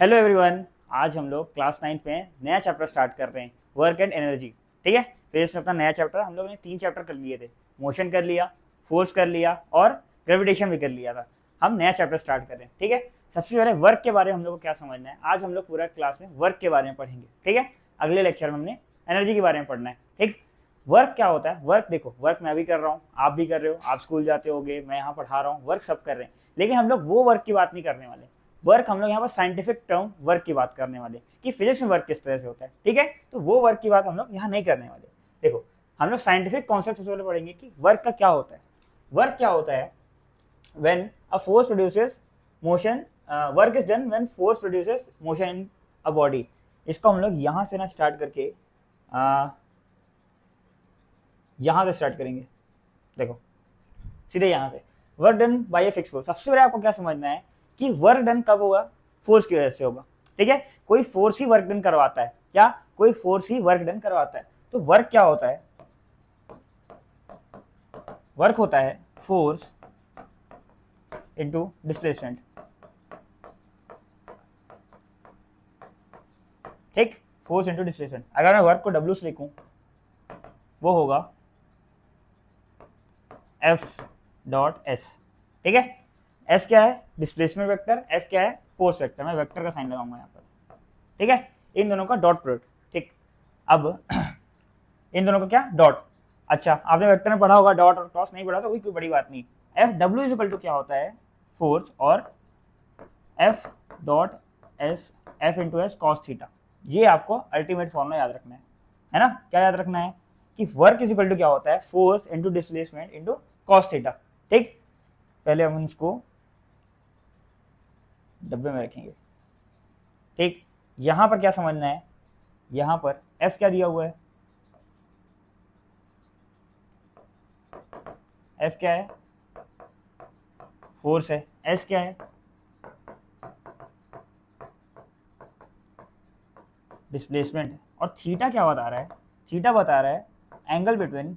Hello everyone. आज हम लोग क्लास 9 में नया चैप्टर स्टार्ट कर रहे हैं, वर्क एंड एनर्जी। ठीक है, फिर इसमें अपना नया चैप्टर हम लोगों ने 3 चैप्टर कर लिए थे। मोशन कर लिया, फोर्स कर लिया और ग्रेविटेशन भी कर लिया था। हम नया चैप्टर स्टार्ट कर रहे हैं। ठीक है, सबसे पहले वर्क के बारे में हम लोग को क्या समझना है। आज हम लोग पूरा क्लास में वर्क के बारे में पढ़ेंगे। ठीक है, अगले लेक्चर में हमने एनर्जी के बारे में पढ़ना है। ठीक, वर्क क्या होता है। वर्क देखो, वर्क मैं भी कर रहा हूँ, आप भी कर रहे हो, आप स्कूल जाते होगे, मैं यहाँ पढ़ा रहा हूँ, वर्क सब कर रहे हैं। लेकिन हम लोग वो वर्क की बात नहीं करने वाले। वर्क हम लोग यहाँ पर साइंटिफिक टर्म वर्क की बात करने वाले कि फिजिक्स में वर्क किस तरह से होता है। ठीक है, तो वो वर्क की बात हम लोग यहाँ नहीं करने वाले। देखो, हम लोग साइंटिफिक कॉन्सेप्ट सबसे पहले पढ़ेंगे कि वर्क का क्या होता है। वर्क क्या होता है, when a force produces motion, work is done when force produces motion in a body. इसको हम लोग यहाँ से ना स्टार्ट करके यहाँ से स्टार्ट करेंगे। देखो, सीधे यहाँ से work done bye a fix force. सबसे पहले आपको क्या समझना है कि वर्क डन कब होगा, फोर्स की वजह से होगा। ठीक है, कोई फोर्स ही वर्क डन करवाता है। क्या, कोई फोर्स ही वर्क डन करवाता है। तो वर्क क्या होता है, वर्क होता है फोर्स इनटू डिस्प्लेसमेंट। ठीक, फोर्स इनटू डिस्प्लेसमेंट। अगर मैं वर्क को डब्ल्यू से लिखूं, वो होगा एफ डॉट एस। ठीक है, एस क्या है, डिस्प्लेसमेंट वेक्टर, एफ क्या है, फोर्स वेक्टर। मैं वेक्टर का साइन लगाऊंगा यहाँ पर। ठीक है, इन दोनों का डॉट प्रोडक्ट। ठीक, अब इन दोनों का क्या, डॉट। अच्छा, आपने वेक्टर में पढ़ा होगा, डॉट और क्रॉस नहीं पढ़ा तो कोई बड़ी बात नहीं। F W is equal to क्या होता है, फोर्स, और F dot S, F into S cos theta. ये आपको अल्टीमेट फॉर्मूला याद रखना है ना। क्या याद रखना है कि वर्क इज इक्वल टू क्या होता है, force into displacement into cos theta. ठीक, पहले हम इसको डब्बे में रखेंगे। ठीक, यहां पर क्या समझना है, यहां पर एफ क्या दिया हुआ है, एफ क्या है, फोर्स है, एस क्या है, डिस्प्लेसमेंट है, और थीटा क्या बता रहा है, थीटा बता रहा है एंगल बिटवीन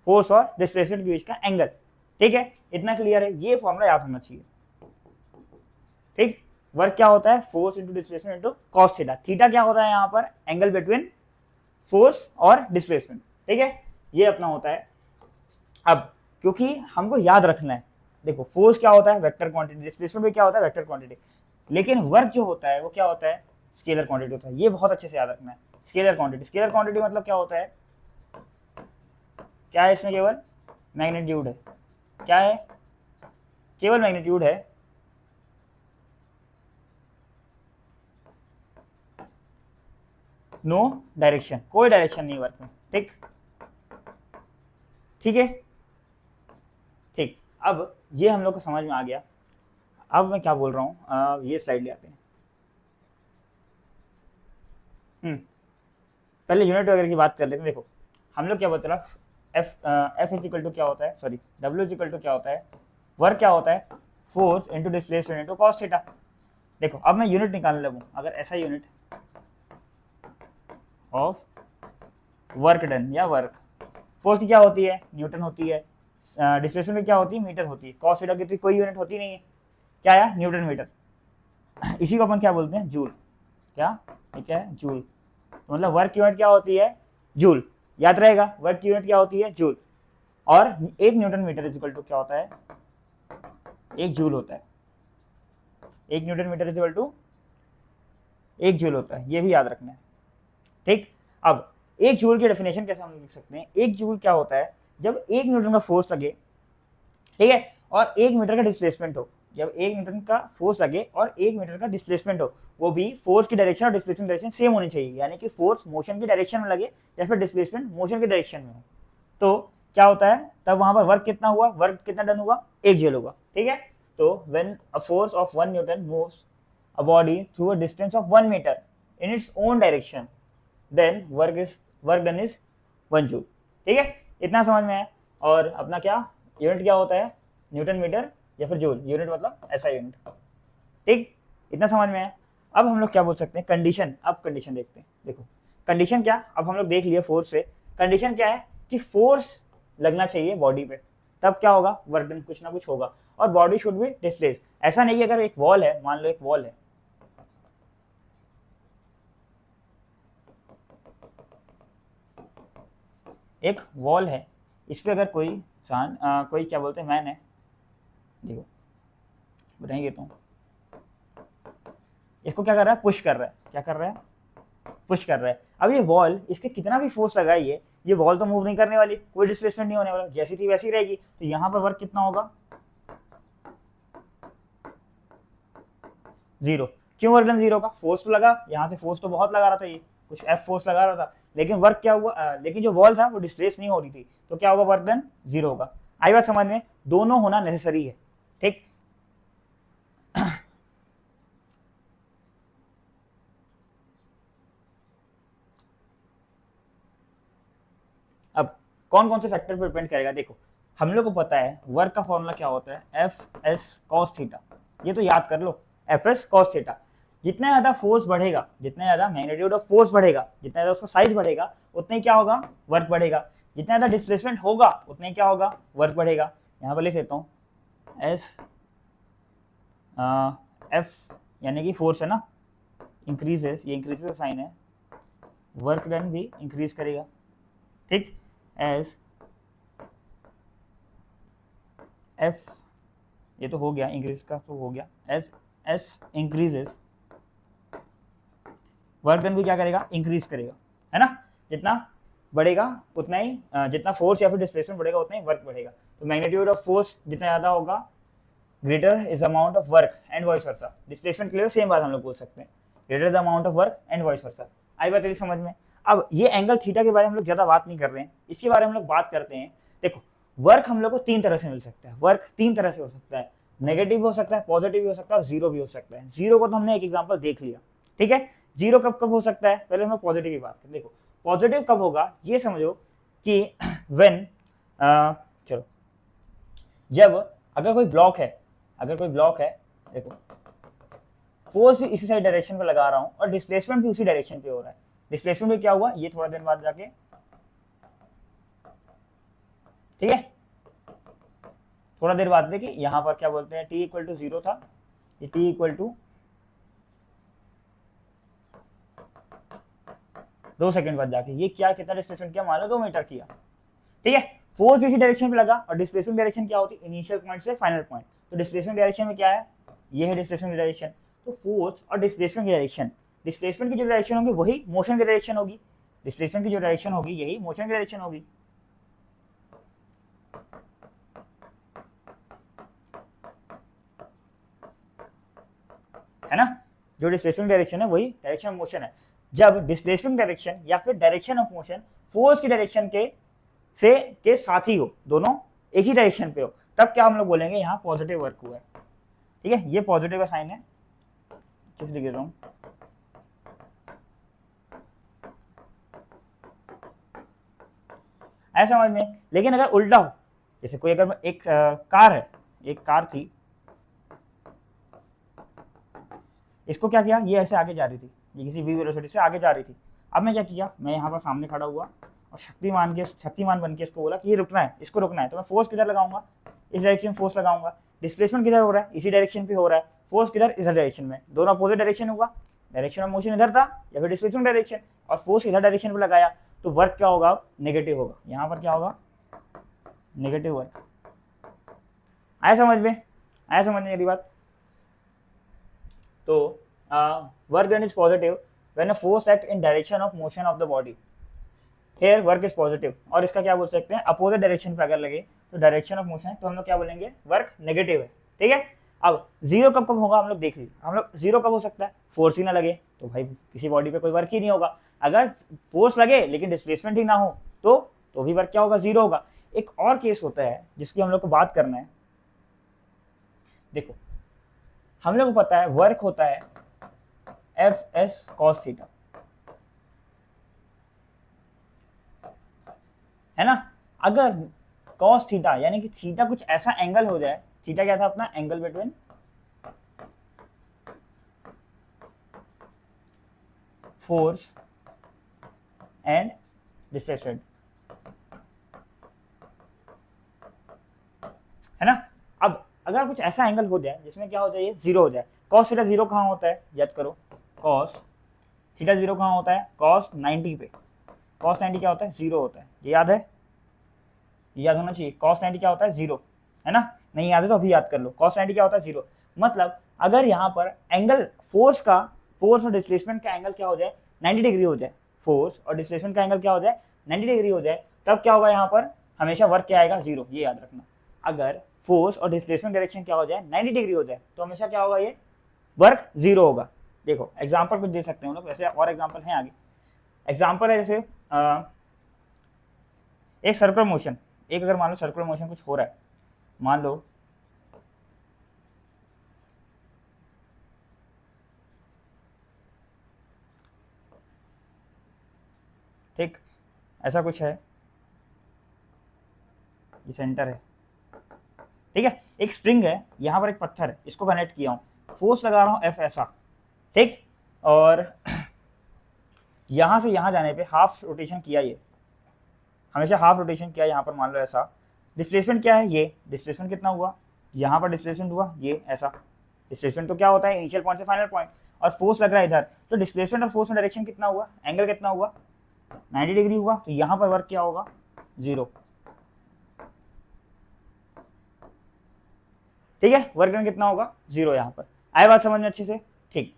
फोर्स और डिस्प्लेसमेंट के बीच का एंगल। ठीक है, इतना क्लियर है, ये फॉर्मूला याद होना चाहिए। ठीक, वर्क क्या होता है, force into displacement into cos theta. Theta क्या होता है यहाँ पर, एंगल बिटवीन फोर्स और डिस्प्लेसमेंट। ठीक है, ये अपना होता है। अब क्योंकि हमको याद रखना है, देखो फोर्स क्या होता है, वेक्टर क्वांटिटी, डिस्प्लेसमेंट भी क्या होता है, वेक्टर क्वांटिटी। लेकिन वर्क जो होता है वो क्या होता है, स्केलर क्वांटिटी होता है। ये बहुत अच्छे से याद रखना है, स्केलर क्वांटिटी। स्केलर क्वांटिटी मतलब क्या होता है, क्या है इसमें, केवल मैग्नीट्यूड है। क्या है, केवल मैग्नीट्यूड है। नो डायरेक्शन, कोई डायरेक्शन नहीं वर्क में। ठीक, ठीक है। ठीक, अब ये हम लोग को समझ में आ गया। अब मैं क्या बोल रहा हूँ, ये स्लाइड ले आते हैं। पहले यूनिट वगैरह की बात कर लेते हैं। देखो, हम लोग क्या बता रहा, एफ इज इक्वल टू क्या होता है, sorry W is equal to क्या होता है, वर्क क्या होता है, force into displacement into cos theta. देखो, अब मैं यूनिट निकालने लगूँ, अगर ऐसा यूनिट ऑफ वर्क डन या वर्क, फोर्स की क्या होती है, न्यूटन होती है, डिस्प्लेसमेंट की क्या होती है, मीटर होती है, कॉस थीटा की तो कोई यूनिट होती नहीं है। क्या है, न्यूटन मीटर। इसी को अपन क्या बोलते हैं, जूल। क्या, ये क्या है, जूल। तो मतलब वर्क यूनिट क्या होती है, जूल। याद रहेगा, वर्क यूनिट क्या होती है, जूल। और एक newton metre is equal to क्या होता है, एक जूल होता है। एक newton metre is equal to एक जूल होता है, ये भी याद रखना है। ठीक, अब एक जूल की डेफिनेशन कैसे हम लिख सकते हैं। एक जूल क्या होता है, जब एक न्यूटन का फोर्स लगे, ठीक है, और एक मीटर का डिस्प्लेसमेंट हो। जब एक न्यूटन का फोर्स लगे और एक मीटर का डिस्प्लेसमेंट हो, वो भी फोर्स की डायरेक्शन और डिस्प्लेसमेंट डायरेक्शन सेम होनी चाहिए। यानी कि फोर्स मोशन की डायरेक्शन में लगे या फिर डिस्प्लेसमेंट मोशन की डायरेक्शन में हो, तो क्या होता है, तब वहां पर वर्क कितना हुआ, वर्क कितना डन हुआ, एक जूल होगा। ठीक है, तो when a force of 1 newton moves a body through a distance of 1 metre in its own direction, then work done is 1 joule. ठीक है, इतना समझ में है। और अपना क्या यूनिट क्या होता है, न्यूटन मीटर या फिर जूल। यूनिट मतलब ऐसा यूनिट। ठीक, इतना समझ में है। अब हम लोग क्या बोल सकते हैं, कंडीशन। अब कंडीशन देखते हैं। देखो कंडीशन क्या, अब हम लोग देख लिए फोर्स से, कंडीशन क्या है कि फोर्स लगना चाहिए बॉडी पे, तब क्या होगा, वर्क डन कुछ ना कुछ होगा, और बॉडी शुड बी डिस्प्लेस। ऐसा नहीं कि अगर एक वॉल है, मान लो एक वॉल है, एक वॉल है, इस पे अगर कोई इंसान कोई क्या बोलते हैं मैन है, देखो बताएंगे तो इसको क्या कर रहा है, पुश कर रहा है, क्या कर रहा है, पुश कर रहा है। अब ये वॉल, इसके कितना भी फोर्स लगाइए, ये वॉल तो मूव नहीं करने वाली, कोई डिस्प्लेसमेंट नहीं होने वाला, जैसी थी वैसी रहेगी। तो यहाँ पर वर्क कितना होगा, 0। क्यों वर्क डन 0 का, फोर्स तो लगा, यहाँ से फोर्स तो बहुत लगा रहा था, ये कुछ एफ फोर्स लगा रहा था, लेकिन वर्क क्या हुआ, लेकिन जो वॉल था वो डिस्प्लेस नहीं हो रही थी, तो क्या होगा, वर्क डन 0 होगा। आई बात समझ में, दोनों होना नेसेसरी है, ठीक। अब कौन कौन से फैक्टर पर डिपेंड करेगा, देखो हम लोग को पता है वर्क का फॉर्मूला क्या होता है, एफ एस कॉस थीटा, ये तो याद कर लो, एफ एस कॉस थीटा। जितना ज्यादा फोर्स बढ़ेगा, जितना ज्यादा मैग्नीट्यूड ऑफ फोर्स बढ़ेगा, जितना ज्यादा उसका साइज बढ़ेगा, उतना ही क्या होगा, वर्क बढ़ेगा। जितना ज्यादा डिस्प्लेसमेंट होगा, उतना ही क्या होगा, वर्क बढ़ेगा। यहाँ पर लिख देता हूँ एस एफ यानी कि फोर्स है ना, इंक्रीजेस, ये इंक्रीजेस का साइन है, वर्क डन भी इंक्रीज करेगा, ठीक। एस एफ, ये तो हो गया इंक्रीज का, तो हो गया, S S increases, work done भी क्या करेगा, इंक्रीज करेगा, है ना। जितना बढ़ेगा उतना ही जितना फोर्स या फिर डिस्प्लेसमेंट बढ़ेगा उतना ही वर्क बढ़ेगा। तो मैग्नीट्यूड ऑफ फोर्स जितना ज़्यादा होगा, greater is amount of work and vice versa. Displacement के लिए सेम बात हम लोग बोल सकते हैं, greater the amount of work and vice versa. आई बात तेरी समझ में। अब ये एंगल थीटा के बारे में हम लोग ज़्यादा बात नहीं कर रहे हैं, इसके बारे में हम लोग बात करते हैं। देखो वर्क हम लोग को 3 तरह से मिल सकता है, वर्क 3 तरह से हो सकता है, नेगेटिव हो सकता है, पॉजिटिव भी हो सकता है, और 0 भी हो सकता है। 0 को तो हमने एक एग्जाम्पल देख लिया, ठीक है। 0 कब कब हो सकता है, पहले हम लोग पॉजिटिव की बात करें। देखो पॉजिटिव कब होगा, ये समझो कि व्हेन चलो, जब अगर कोई ब्लॉक है, अगर कोई ब्लॉक है, देखो फोर्स भी इसी साइड डायरेक्शन पे लगा रहा हूं और डिस्प्लेसमेंट भी उसी डायरेक्शन पे हो रहा है। डिस्प्लेसमेंट में क्या हुआ, ये थोड़ा देर बाद जाके, ठीक है, थोड़ा देर बाद देखिए यहां पर क्या बोलते हैं, t इक्वल टू 0 था, ये t इक्वल टू 2 सेकंड बाद जाके ये क्या, कितना डिस्प्लेसमेंट किया, मान लो 2 मीटर किया, ठीक है। फोर्स इसी डायरेक्शन पे लगा, और डिस्प्लेसमेंट डायरेक्शन क्या होती है, इनिशियल पॉइंट से फाइनल पॉइंट। तो डिस्प्लेसमेंट डायरेक्शन में क्या है, ये है डिस्प्लेसमेंट डायरेक्शन। तो फोर्स और डिस्प्लेसमेंट की डायरेक्शन, डिस्प्लेसमेंट की जो डायरेक्शन होगी वही मोशन की डायरेक्शन होगी, डिस्प्लेसमेंट की जो डायरेक्शन होगी यही मोशन की डायरेक्शन होगी, है ना। जो डिस्प्लेसमेंट डायरेक्शन है वही डायरेक्शन ऑफ मोशन है। जब डिस्प्लेसमेंट डायरेक्शन या फिर डायरेक्शन ऑफ मोशन फोर्स की डायरेक्शन के साथ ही हो, दोनों एक ही डायरेक्शन पे हो, तब क्या हम लोग बोलेंगे, यहाँ पॉजिटिव वर्क हुआ है, ठीक है। ये पॉजिटिव का साइन है, किस लिख देता हूँ, ऐसा समझ में। लेकिन अगर उल्टा हो, जैसे कोई अगर एक कार है, एक कार थी, इसको क्या किया, ये ऐसे आगे जा रही थी, ये किसी वी वेलोसिटी से आगे जा रही थी। अब मैं क्या किया, मैं यहाँ पर सामने खड़ा हुआ और शक्तिमान बन के इसको बोला कि ये रुकना है, इसको रुकना है। तो मैं फोर्स किधर लगाऊंगा, इस डायरेक्शन में फोर्स लगाऊंगा। डिस्प्लेसमेंट किधर हो रहा है, इसी डायरेक्शन पे हो रहा है, फोर्स किधर, इधर डायरेक्शन में, दोनों अपोजिट डायरेक्शन होगा। डायरेक्शन ऑफ मोशन इधर था या फिर डिस्प्लेसमेंट डायरेक्शन, और फोर्स इधर डायरेक्शन पे लगाया, तो वर्क क्या होगा, नेगेटिव होगा। यहाँ पर क्या होगा, नेगेटिव वर्क। आया समझ में, आया समझ में मेरी बात। तो work done is positive when a force act in direction of motion of the body, here work is positive. और इसका क्या बोल सकते हैं, अपोजिट डायरेक्शन पे अगर लगे तो डायरेक्शन ऑफ मोशन, तो हम लोग क्या बोलेंगे, वर्क नेगेटिव है, ठीक है। अब 0 कब कब होगा, हम लोग देख लीजिए, हम लोग 0 कब हो सकता है, फोर्स ही ना लगे, तो भाई किसी बॉडी पे कोई वर्क ही नहीं होगा। अगर फोर्स लगे लेकिन डिस्प्लेसमेंट ही ना हो, तो भी वर्क क्या होगा, 0 होगा। एक और केस होता है जिसकी हम लोग को बात करना है। देखो हम लोग को पता है वर्क होता है एफ एस कॉस थीटा, है ना। अगर कॉस थीटा यानी कि थीटा कुछ ऐसा एंगल हो जाए, थीटा क्या था अपना, angle between force and displacement, है ना। अब अगर कुछ ऐसा एंगल हो जाए जिसमें क्या हो जाए, जीरो हो जाए, कॉस थीटा जीरो कहाँ होता है, याद करो, कॉस थीटा जीरो कहाँ होता है, कॉस 90 पे, कॉस 90 क्या होता है, जीरो होता है, ये याद है, याद होना चाहिए, कॉस 90 क्या होता है, जीरो, है ना। नहीं याद है तो अभी याद कर लो, कॉस 90 क्या होता है, जीरो। मतलब अगर यहाँ पर एंगल फोर्स और डिस्प्लेसमेंट का एंगल क्या हो जाए, 90 डिग्री हो जाए, फोर्स और डिस्प्लेसमेंट का एंगल क्या हो जाए, 90 डिग्री हो जाए, तब क्या होगा, यहाँ पर हमेशा वर्क क्या आएगा, जीरो, ये याद रखना। अगर फोर्स और डिस्प्लेसमेंट डायरेक्शन क्या हो जाए, 90 डिग्री हो जाए, तो हमेशा क्या होगा, ये वर्क जीरो होगा। देखो एग्जाम्पल कुछ दे सकते हैं हम लोग, वैसे और एग्जाम्पल हैं आगे। एग्जाम्पल है जैसे एक सर्कुलर मोशन, एक अगर मान लो सर्कुलर मोशन कुछ हो रहा है, मान लो ठीक ऐसा कुछ है, ये सेंटर है, ठीक है, एक स्ट्रिंग है, यहाँ पर एक पत्थर है, इसको कनेक्ट किया हूँ, फोर्स लगा रहा हूँ एफ ऐसा, ठीक, और यहाँ से यहाँ जाने पे हाफ रोटेशन किया, ये हमेशा हाफ रोटेशन किया, यहाँ पर मान लो ऐसा, डिस्प्लेसमेंट क्या है, ये डिस्प्लेसमेंट कितना हुआ, यहाँ पर डिस्प्लेसमेंट हुआ ये ऐसा, डिस्प्लेसमेंट तो क्या होता है, इनिशियल पॉइंट से फाइनल पॉइंट, और फोर्स लग रहा है इधर, तो डिस्प्लेसमेंट और फोर्स में डायरेक्शन कितना हुआ, एंगल कितना हुआ, 90 डिग्री हुआ, तो यहाँ पर वर्क क्या होगा, जीरो, ठीक है, वर्क डन कितना होगा, जीरो। यहाँ पर आए बात समझ में अच्छे से, ठीक,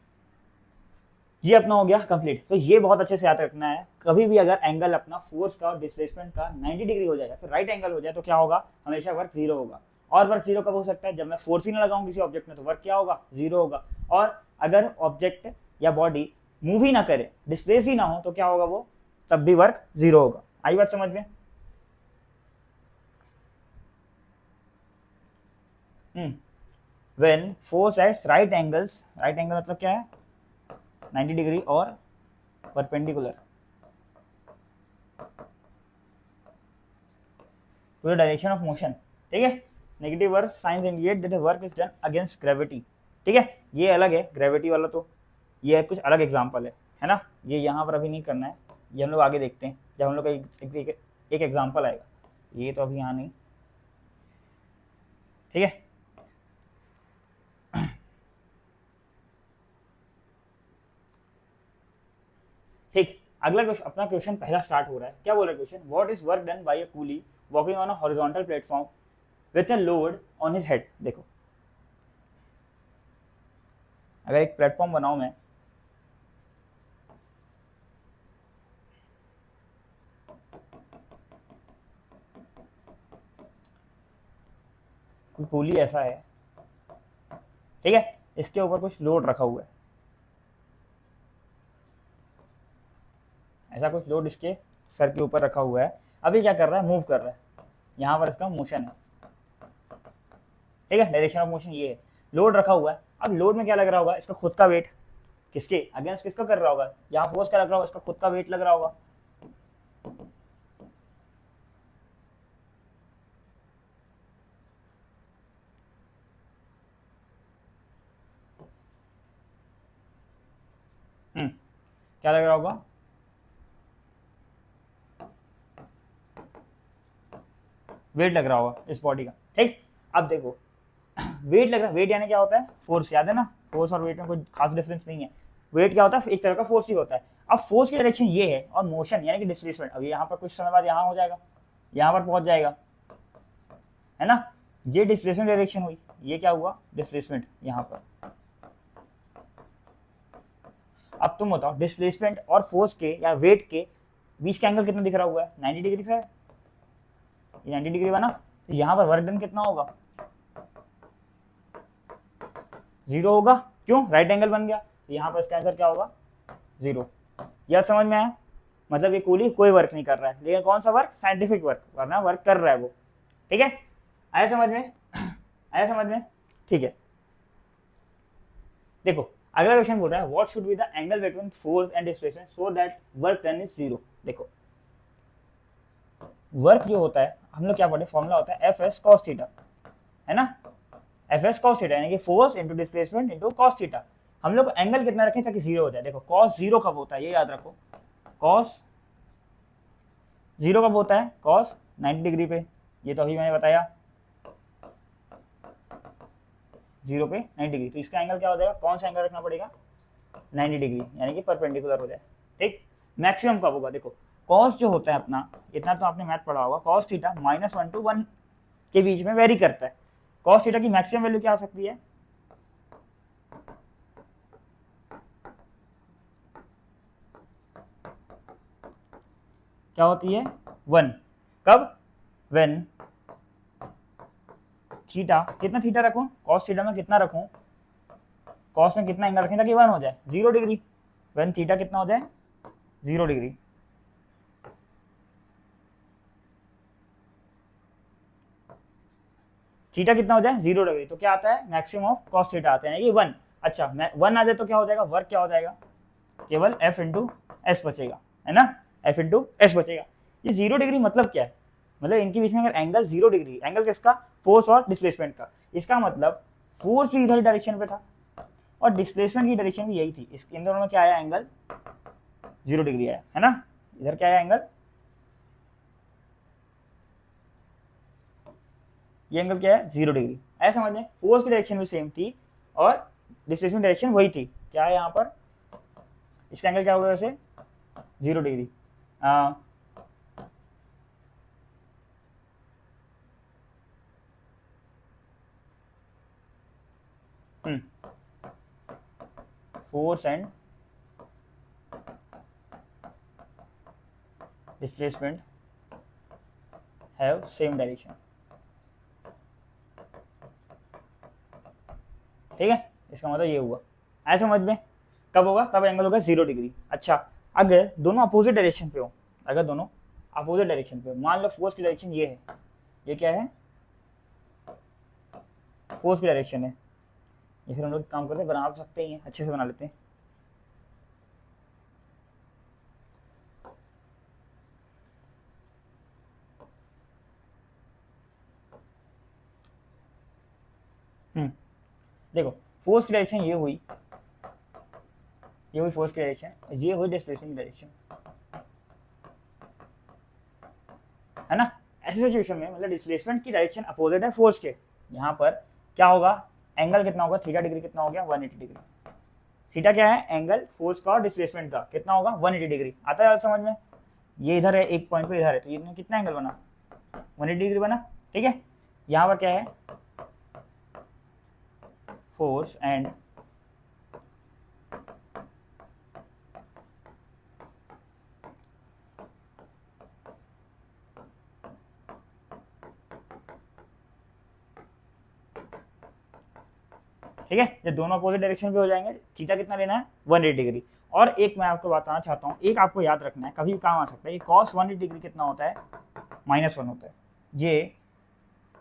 ये अपना हो गया कंप्लीट। तो ये बहुत अच्छे से याद रखना है, कभी भी अगर एंगल अपना फोर्स का और डिस्प्लेसमेंट का 90 डिग्री हो जाएगा, फिर राइट एंगल हो जाए, तो क्या होगा, हमेशा वर्क जीरो होगा। और वर्क जीरो कब हो सकता है, जब मैं फोर्स ही ना लगाऊं किसी ऑब्जेक्ट में, तो वर्क क्या होगा, जीरो होगा। और अगर ऑब्जेक्ट या बॉडी मूव ही ना करे, डिस्प्लेस ही ना हो, तो क्या होगा वो, तब भी वर्क जीरो होगा। आई बात समझ में। When force acts right angles, right angle मतलब क्या है, 90 डिग्री और perpendicular to the direction of motion, ठीक है। Negative work signs indicate that the work is done against gravity, ठीक है, ये अलग है ग्रेविटी वाला, तो ये कुछ अलग एग्जांपल है ना, ये यहाँ पर अभी नहीं करना है, ये हम लोग आगे देखते हैं जब हम लोग का एक एग्जांपल आएगा, ये तो अभी यहाँ नहीं, ठीक है। ठीक, अगला क्वेश्चन, अपना क्वेश्चन पहला स्टार्ट हो रहा है, क्या बोल रहा है question, what is work done by a coolie walking on a horizontal platform with a load on his head. देखो अगर एक प्लेटफॉर्म बनाऊं मैं, कोई कूली ऐसा है, ठीक है, इसके ऊपर कुछ लोड रखा हुआ है, ऐसा कुछ लोड इसके सर के ऊपर रखा हुआ है, अभी क्या कर रहा है, मूव कर रहा है, यहाँ पर इसका मोशन है, ठीक है, डायरेक्शन ऑफ मोशन ये है, लोड रखा हुआ है। अब लोड में क्या लग रहा होगा, इसका खुद का वेट, किसके अगेंस्ट किसका कर रहा होगा, यहाँ फोर्स क्या लग रहा होगा, इसका खुद का वेट लग रहा होगा, क्या लग रहा होगा, वेट लग रहा होगा इस बॉडी का, ठीक। अब देखो वेट लग रहा है, वेट यानी क्या होता है, फोर्स, याद है ना, फोर्स और वेट में कोई खास डिफरेंस नहीं है, वेट क्या होता है, एक तरह का फोर्स ही होता है। अब फोर्स की डायरेक्शन ये है और मोशन यानी कि डिस्प्लेसमेंट, अब यहाँ पर कुछ समय बाद यहाँ हो जाएगा, यहाँ पर पहुंच जाएगा, है ना, ये डिस्प्लेसमेंट डायरेक्शन हुई, ये क्या हुआ, डिस्प्लेसमेंट यहाँ पर। अब तुम बताओ डिस्प्लेसमेंट और फोर्स के या वेट के बीच का एंगल कितना दिख रहा हुआ है, 90 डिग्री है, 90 डिग्री बना, तो यहाँ पर वर्क डन कितना होगा, जीरो होगा, क्यों, राइट एंगल बन गया, तो यहाँ पर इसका आंसर क्या होगा, जीरो। यह समझ में आया, मतलब ये कूली कोई वर्क नहीं कर रहा है, लेकिन कौन सा वर्क, साइंटिफिक वर्क, वरना वर्क कर रहा है वो, ठीक है। आया समझ में, आया समझ में, ठीक है। देखो अगला क्वेश्चन बोल रहा है, what should be the angle between force and displacement so that work done is zero. देखो वर्क जो होता है, हम लोग क्या पढ़े, फॉर्मूला होता है एफ एस कॉस थीटा, है ना, एफ एस कॉस थीटा यानी कि force into displacement into cos theta. हम लोग एंगल कितना रखें ताकि 0 हो जाए। देखो cos 0 कब होता है ये याद रखो, cos 0 कब होता है, cos 90 डिग्री पे, ये तो अभी मैंने बताया 0 पे 90 डिग्री, तो इसका एंगल क्या हो जाएगा, कौन सा एंगल रखना पड़ेगा, 90 डिग्री, यानी कि परपेंडिकुलर हो जाए। ठीक, मैक्सिमम कब होगा, देखो cos जो होता है अपना, इतना तो आपने मैथ पढ़ा होगा, cos थीटा -1 to 1 के बीच में वेरी करता है। cos थीटा की मैक्सिमम वैल्यू क्या हो सकती है, क्या होती है, 1। कब, व्हेन थीटा, कितना थीटा रखूं, cos थीटा में कितना रखूं, cos में कितना एंगल रखें ताकि 1 हो जाए, 0 डिग्री, व्हेन थीटा कितना हो जाए, 0 डिग्री। थीटा कितना हो जाए, 0 डिग्री, तो क्या आता है, मैक्सिमम ऑफ cos थीटा आता है, यानी कि 1। अच्छा 1 आ जाए तो क्या हो जाएगा, वर्क क्या हो जाएगा, केवल F इंटू एस बचेगा, है ना, F इंटू एस बचेगा। ये 0 डिग्री मतलब क्या है, मतलब इनके बीच में अगर एंगल 0 डिग्री, एंगल किसका, फोर्स और डिस्प्लेसमेंट का, इसका मतलब फोर्स भी इधर डायरेक्शन पे था और डिस्प्लेसमेंट की डायरेक्शन भी यही थी, इन दोनों में क्या आया, एंगल 0 डिग्री आया, है ना, इधर क्या आया एंगल, ये एंगल क्या है, 0 डिग्री। ऐसा समझ में, फोर्स की डायरेक्शन भी सेम थी और डिस्प्लेसमेंट डायरेक्शन वही थी, क्या है यहाँ पर, इसका एंगल क्या होगा वैसे, 0 degree. Force and displacement have same direction, ठीक है, इसका मतलब ये हुआ, ऐसा समझ में, कब होगा, तब एंगल होगा 0 डिग्री। अच्छा अगर दोनों अपोजिट डायरेक्शन पे हो, अगर दोनों अपोजिट डायरेक्शन पे हो, मान लो फोर्स की डायरेक्शन ये है, ये क्या है, फोर्स की डायरेक्शन है, ये फिर हम लोग काम करते हैं, बना सकते ही हैं, अच्छे से बना लेते हैं। देखो फोर्स की डायरेक्शन ये हुई फोर्स की डायरेक्शन, ये हुई डिस्प्लेसमेंट की डायरेक्शन, है ना। ऐसी सिचुएशन में मतलब डिस्प्लेसमेंट की डायरेक्शन अपोजिट है फोर्स के, यहाँ पर क्या होगा, एंगल कितना होगा, थीटा डिग्री कितना हो गया, 180 डिग्री। थीटा क्या है, एंगल फोर्स का और डिस्प्लेसमेंट का कितना होगा, 180 डिग्री। आता है समझ में, ये इधर है एक पॉइंट पे, इधर है, तो ये कितना एंगल बना, 180 डिग्री बना, ठीक है। यहाँ पर क्या है, फोर्स एंड ठीक है, ये दोनों अपोजिट डायरेक्शन पे हो जाएंगे, थीटा कितना लेना है, 180 डिग्री। और एक मैं आपको बताना चाहता हूँ, एक आपको याद रखना है, कभी भी काम आ सकता है, ये cos 180 डिग्री कितना होता है, -1 होता है। ये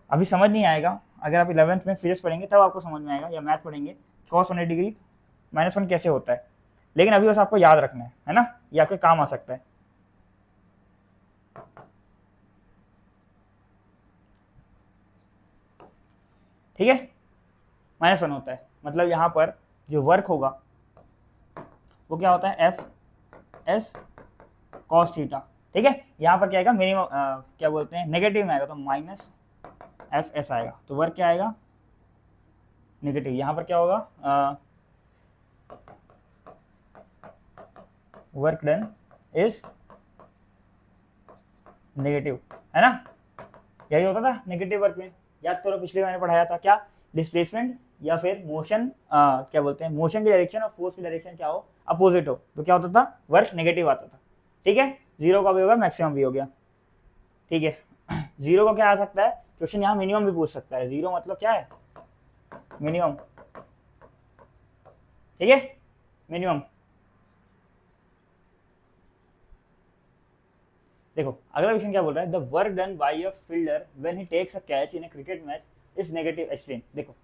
अभी समझ नहीं आएगा, अगर आप 11th में फिजिक्स पढ़ेंगे तब आपको समझ में आएगा, या मैथ पढ़ेंगे cos 180 डिग्री -1 कैसे होता है, लेकिन अभी बस आपको याद रखना है ना, ये आपके काम आ सकता है। ठीक है, -1 होता है, मतलब यहाँ पर जो वर्क होगा वो क्या होता है, F cos थीटा, ठीक है। यहाँ पर क्या आएगा, मिनिमम क्या बोलते हैं, नेगेटिव में आएगा, तो -FS आएगा, तो वर्क क्या आएगा, नेगेटिव। यहाँ पर क्या होगा, वर्क डन इज नेगेटिव, है ना, यही होता था नेगेटिव वर्क में, याद करो पिछले मैंने पढ़ाया था, क्या डिस्प्लेसमेंट या फिर मोशन, क्या बोलते हैं, मोशन की डायरेक्शन और फोर्स की डायरेक्शन क्या हो, अपोजिट हो, तो क्या होता था, वर्क नेगेटिव आता था, ठीक है। 0 का भी होगा, मैक्सिमम भी हो गया, ठीक है। 0 का क्या आ सकता है, क्वेश्चन यहाँ मिनिमम भी पूछ सकता है, 0 मतलब क्या है, मिनिमम, ठीक है, मिनिमम। देखो अगला क्वेश्चन क्या बोल रहा है, the work done by a fielder when he takes a catch in a cricket match is negative explain. देखो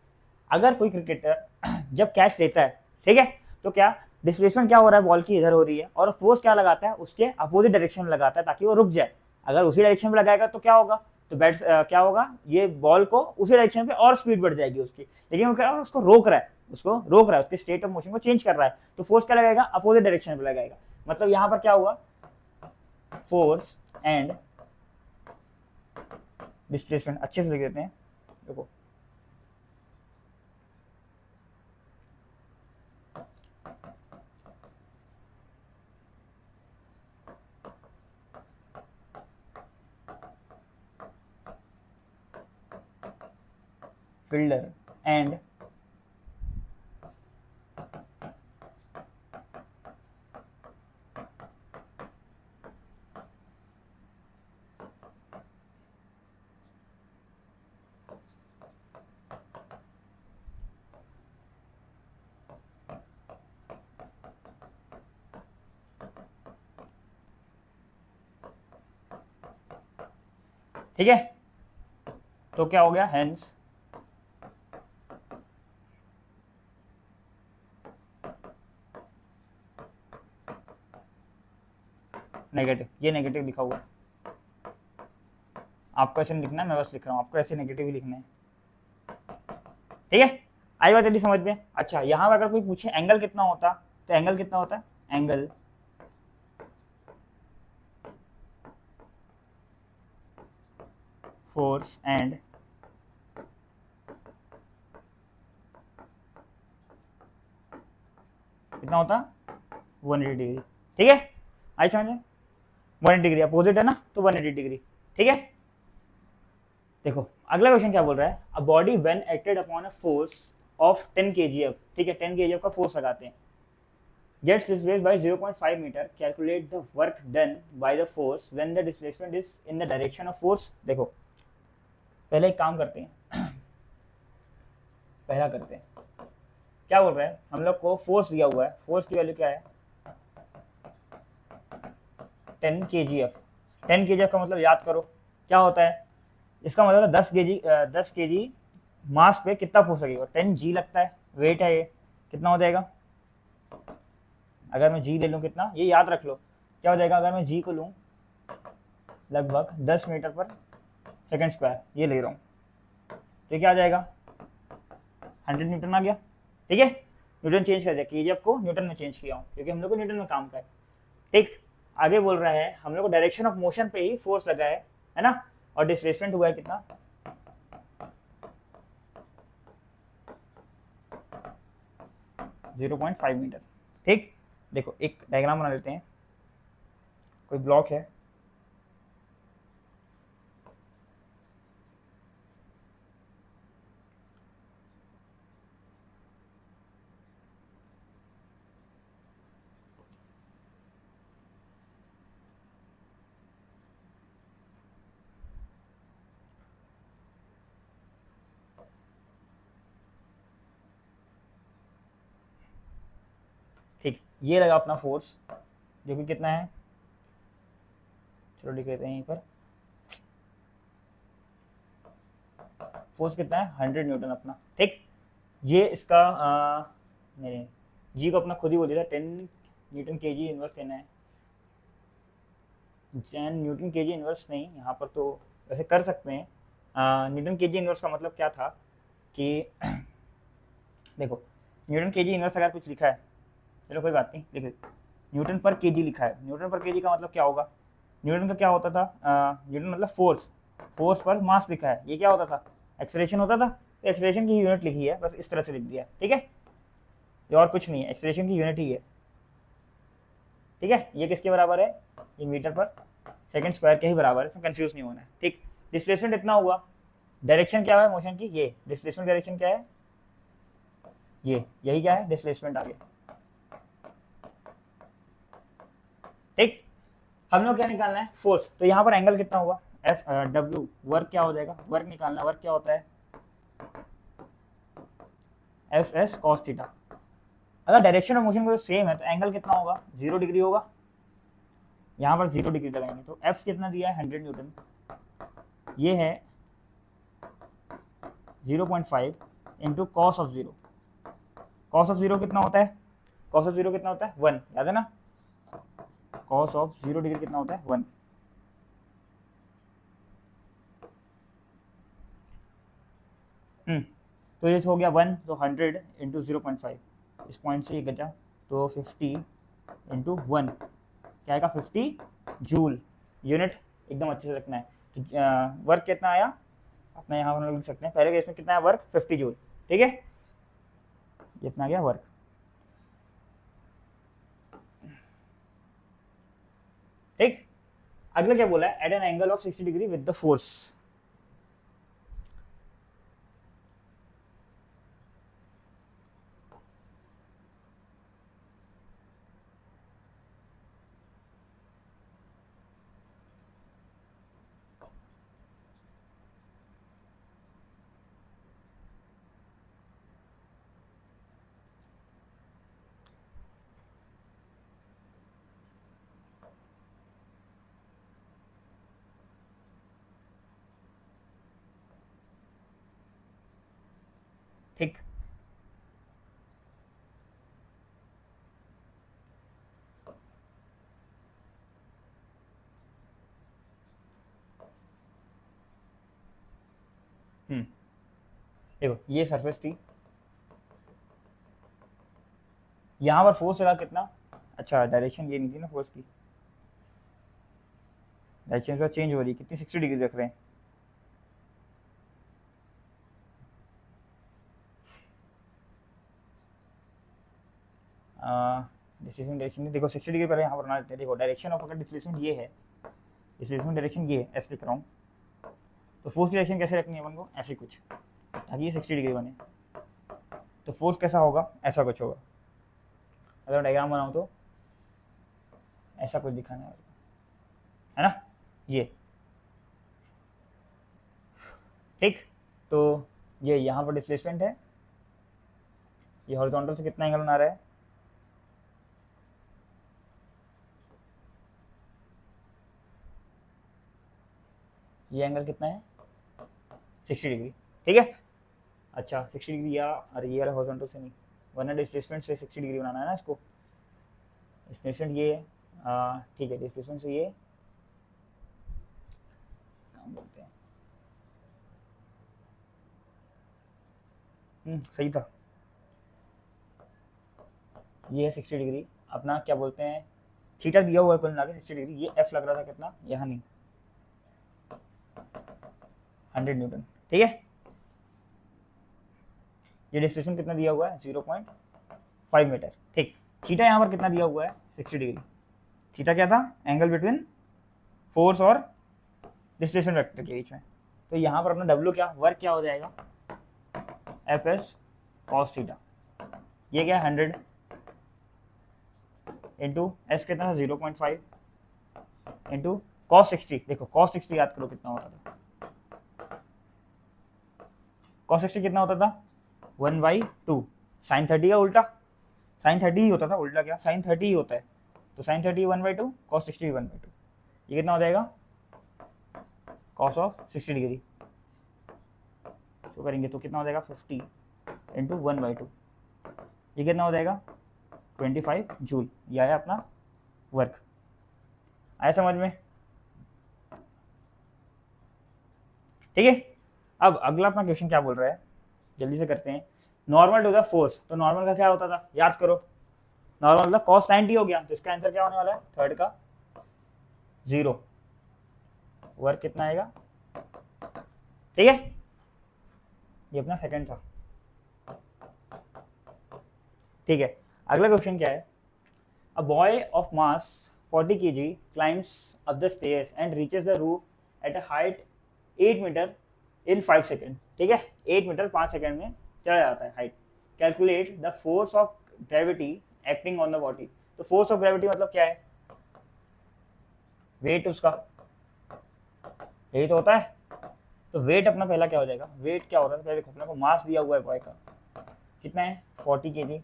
अगर कोई क्रिकेटर जब कैच लेता है, ठीक है, तो क्या डिस्प्लेसमेंट क्या हो रहा है, बॉल की इधर हो रही है, और फोर्स क्या लगाता है, उसके अपोजिट डायरेक्शन में लगाता है ताकि वो रुक जाए। अगर उसी डायरेक्शन में लगाएगा तो क्या होगा, तो बैट्स क्या होगा, ये बॉल को उसी डायरेक्शन पे और स्पीड बढ़ जाएगी उसकी, लेकिन वो क्या है, उसको रोक रहा है, उसको रोक रहा है, उसके स्टेट ऑफ मोशन को चेंज कर रहा है, तो फोर्स क्या लगाएगा, अपोजिट डायरेक्शन में लगाएगा। मतलब यहां पर क्या हुआ, फोर्स एंड डिस्प्लेसमेंट, अच्छे से लिख देते हैं, देखो फिल्डर एंड ठीक है, तो क्या हो गया, हेंस नेगेटिव, ये नेगेटिव लिखा हुआ है, आपको ऐसे नहीं लिखना है, मैं बस लिख रहा हूँ, आपको ऐसे नेगेटिव ही लिखना है, ठीक है। आई बात यदि समझ में। अच्छा, यहाँ पर अगर कोई पूछे एंगल कितना होता, तो एंगल कितना होता है, एंगल फोर्स एंड कितना होता, 180 डिग्री, ठीक है। आई समझ में, 180 डिग्री अपोजिट है ना, तो 180 डिग्री, ठीक है। देखो अगला क्वेश्चन क्या बोल रहा है, a body when acted upon a force of 10 kgf, ठीक है, 10 kgf का फोर्स लगाते हैं, gets displaced by 0.5 meter, calculate the work done by the force when the displacement is in the direction of force। देखो पहले एक काम करते हैं, पहला करते हैं, क्या बोल रहा है, हम लोग को फोर्स दिया हुआ है, फोर्स की वैल्यू क्या है, 10 kgf। 10 kgf का मतलब याद करो क्या होता है, इसका मतलब 10 kg मास पे कितना फोर्स लगेगा, 10 g लगता है, वेट है ये, कितना हो जाएगा, अगर मैं g ले लूँ कितना, ये याद रख लो क्या हो जाएगा, अगर मैं g को लूँ लगभग 10 मीटर पर सेकंड स्क्वायर, ये ले रहा हूँ, तो क्या आ जाएगा, 100 न्यूटन आ गया, ठीक है। न्यूटन चेंज कर दिया, केजीएफ को न्यूटन में चेंज किया हूँ, क्योंकि हम लोग को न्यूटन में काम का है, ठीक। आगे बोल रहा है हम लोग को डायरेक्शन ऑफ मोशन पे ही फोर्स लगा है ना, और डिस्प्लेसमेंट हुआ है कितना, 0.5 मीटर, ठीक। देखो एक डायग्राम बना लेते हैं, कोई ब्लॉक है, ठीक, ये लगा अपना फोर्स जो कि कितना है, चलो लिख लेते हैं यहीं पर, फोर्स कितना है, 100 न्यूटन अपना, ठीक। ये इसका नहीं, जी को अपना खुद ही बोल दिया था, 10 न्यूटन के जी इनवर्स देना है, 10 न्यूटन के जी इनवर्स नहीं, यहाँ पर तो वैसे कर सकते हैं, न्यूटन के जी इनवर्स का मतलब क्या था कि देखो न्यूटन के जी इनवर्स अगर कुछ लिखा है, चलो कोई बात नहीं, देखो न्यूटन पर केजी लिखा है, न्यूटन पर केजी का मतलब क्या होगा, न्यूटन का क्या होता था, न्यूटन मतलब फोर्स, फोर्स पर मास लिखा है, ये क्या होता था, एक्सेलरेशन होता था, तो एक्सेलरेशन की यूनिट लिखी है, बस इस तरह से लिख दिया, ठीक है, ये और कुछ नहीं है, एक्सेलरेशन की यूनिट ही है, ठीक है। ये किसके बराबर है, ये मीटर पर सेकंड स्क्वायर के ही बराबर है, इसमें कंफ्यूज नहीं होना है, ठीक। डिस्प्लेसमेंट इतना हुआ, डायरेक्शन क्या है मोशन की, ये डिस्प्लेसमेंट डायरेक्शन क्या है, ये यही क्या है, डिस्प्लेसमेंट आ गया, ठीक। हम लोग क्या निकालना है, फोर्स, तो यहाँ पर एंगल कितना हुआ, एफ डब्ल्यू, वर्क क्या हो जाएगा, वर्क निकालना, वर्क क्या होता है, एफ एस कॉस थीटा। अगर डायरेक्शन ऑफ मोशन को सेम है तो एंगल कितना होगा, 0 डिग्री होगा, यहाँ पर 0 डिग्री लगाएंगे, तो एफ कितना दिया है, 100 न्यूटन, ये है 0.5 into cos of 0, cos of 0 कितना होता है, कॉस ऑफ 0 कितना होता है, 1, याद है ना, कॉस ऑफ 0 डिग्री कितना होता है, 1। तो ये हो गया 1, तो 100 इंटू 0.5, इस पॉइंट से ये गया तो 50 इंटू 1 क्या आएगा 50 जूल। यूनिट एकदम अच्छे से रखना है। तो वर्क कितना आया अपना यहाँ हम लोग लिख सकते हैं, पहले केस में कितना है वर्क 50 जूल, ठीक है, इतना गया वर्क। ठीक, अगला क्या बोला है, at an angle of 60 degree with the force. ठीक, देखो ये सरफेस थी, यहाँ पर फोर्स लगा कितना, अच्छा डायरेक्शन ये नहीं थी ना फोर्स की, डायरेक्शन का चेंज हो रही है, कितनी 60 डिग्री रख रहे हैं। डिस्प्लेसमेंट डायरेक्शन देखो 60 डिग्री पहले यहाँ पर बना देते हैं। देखो डायरेक्शन ऑफ अगर डिस्प्लेसमेंट ये है, डिस्प्लेसमेंट डायरेक्शन ये है, ऐसे लिख रहा हूँ, तो फोर्स की डायरेक्शन कैसे रखनी है अपन को, ऐसे कुछ, ताकि ये 60 डिग्री बने। तो फोर्स कैसा होगा, ऐसा कुछ होगा। अगर डायग्राम बनाऊँ तो ऐसा कुछ दिखाना है ना, ये ठीक। तो ये यहाँ पर डिस्प्लेसमेंट है, ये हॉरिजॉन्टल से कितना एंगल बना रहा है, ये एंगल कितना है 60 डिग्री, ठीक है। अच्छा 60 डिग्री या, अरे ये वाला हॉरिजॉन्टल से नहीं, वरना डिस्प्लेसमेंट से 60 डिग्री बनाना है ना इसको, डिस्प्लेसमेंट ये है, ठीक है, डिस्प्लेसमेंट से ये काम बोलते हैं, सही था, ये है 60 डिग्री, अपना क्या बोलते हैं थीटा दिया हुआ है कुल मिला के 60 डिग्री, ये एफ लग रहा था कितना, यहाँ नहीं 100 न्यूटन, ठीक है। ये डिस्प्लेसमेंट कितना दिया हुआ है 0.5 मीटर, ठीक। थीटा यहाँ पर कितना दिया हुआ है 60 डिग्री, थीटा क्या था, एंगल बिटवीन फोर्स और डिस्प्लेसमेंट वेक्टर के बीच में। तो यहाँ पर अपना डब्ल्यू क्या, वर्क क्या हो जाएगा, एफ एस कॉस थीटा, ये क्या 100 इंटू एस कितना था 0.5 इंटू कॉस 60, देखो कॉस 60 याद करो कितना होता था, कॉस 60 कितना होता था 1/2, साइन 30 का उल्टा, साइन 30 ही होता था, उल्टा क्या साइन 30 ही होता है, तो साइन 30 1/2, कॉस 60 1/2, ये कितना हो जाएगा कॉस ऑफ 60 डिग्री, तो करेंगे तो कितना हो जाएगा 50 इंटू 1/2, ये कितना हो जाएगा 25 जूल, ये आया अपना वर्क। आया समझ में, ठीक है। अब अगला अपना क्वेश्चन क्या बोल रहा है, जल्दी से करते हैं। नॉर्मल टू द फोर्स, तो नॉर्मल का क्या होता था याद करो, नॉर्मल मतलब कॉस 90 हो गया, तो इसका आंसर क्या होने वाला है, थर्ड का 0, वर्क कितना आएगा, ठीक है। ये अपना सेकंड था, ठीक है। अगला क्वेश्चन क्या है, a boy of mass 40 kg climbs up the stairs and reaches the roof at a height 8 metre in 5 second, ठीक है, 8 मीटर 5 सेकेंड में चला जाता है height. Calculate the force of gravity acting on the body, तो force of gravity मतलब क्या है, वेट उसका, यही तो होता है। तो वेट अपना पहला क्या हो जाएगा, वेट क्या होता है पहले देखो, अपने को मास दिया हुआ है बॉय का कितना है 40 kg,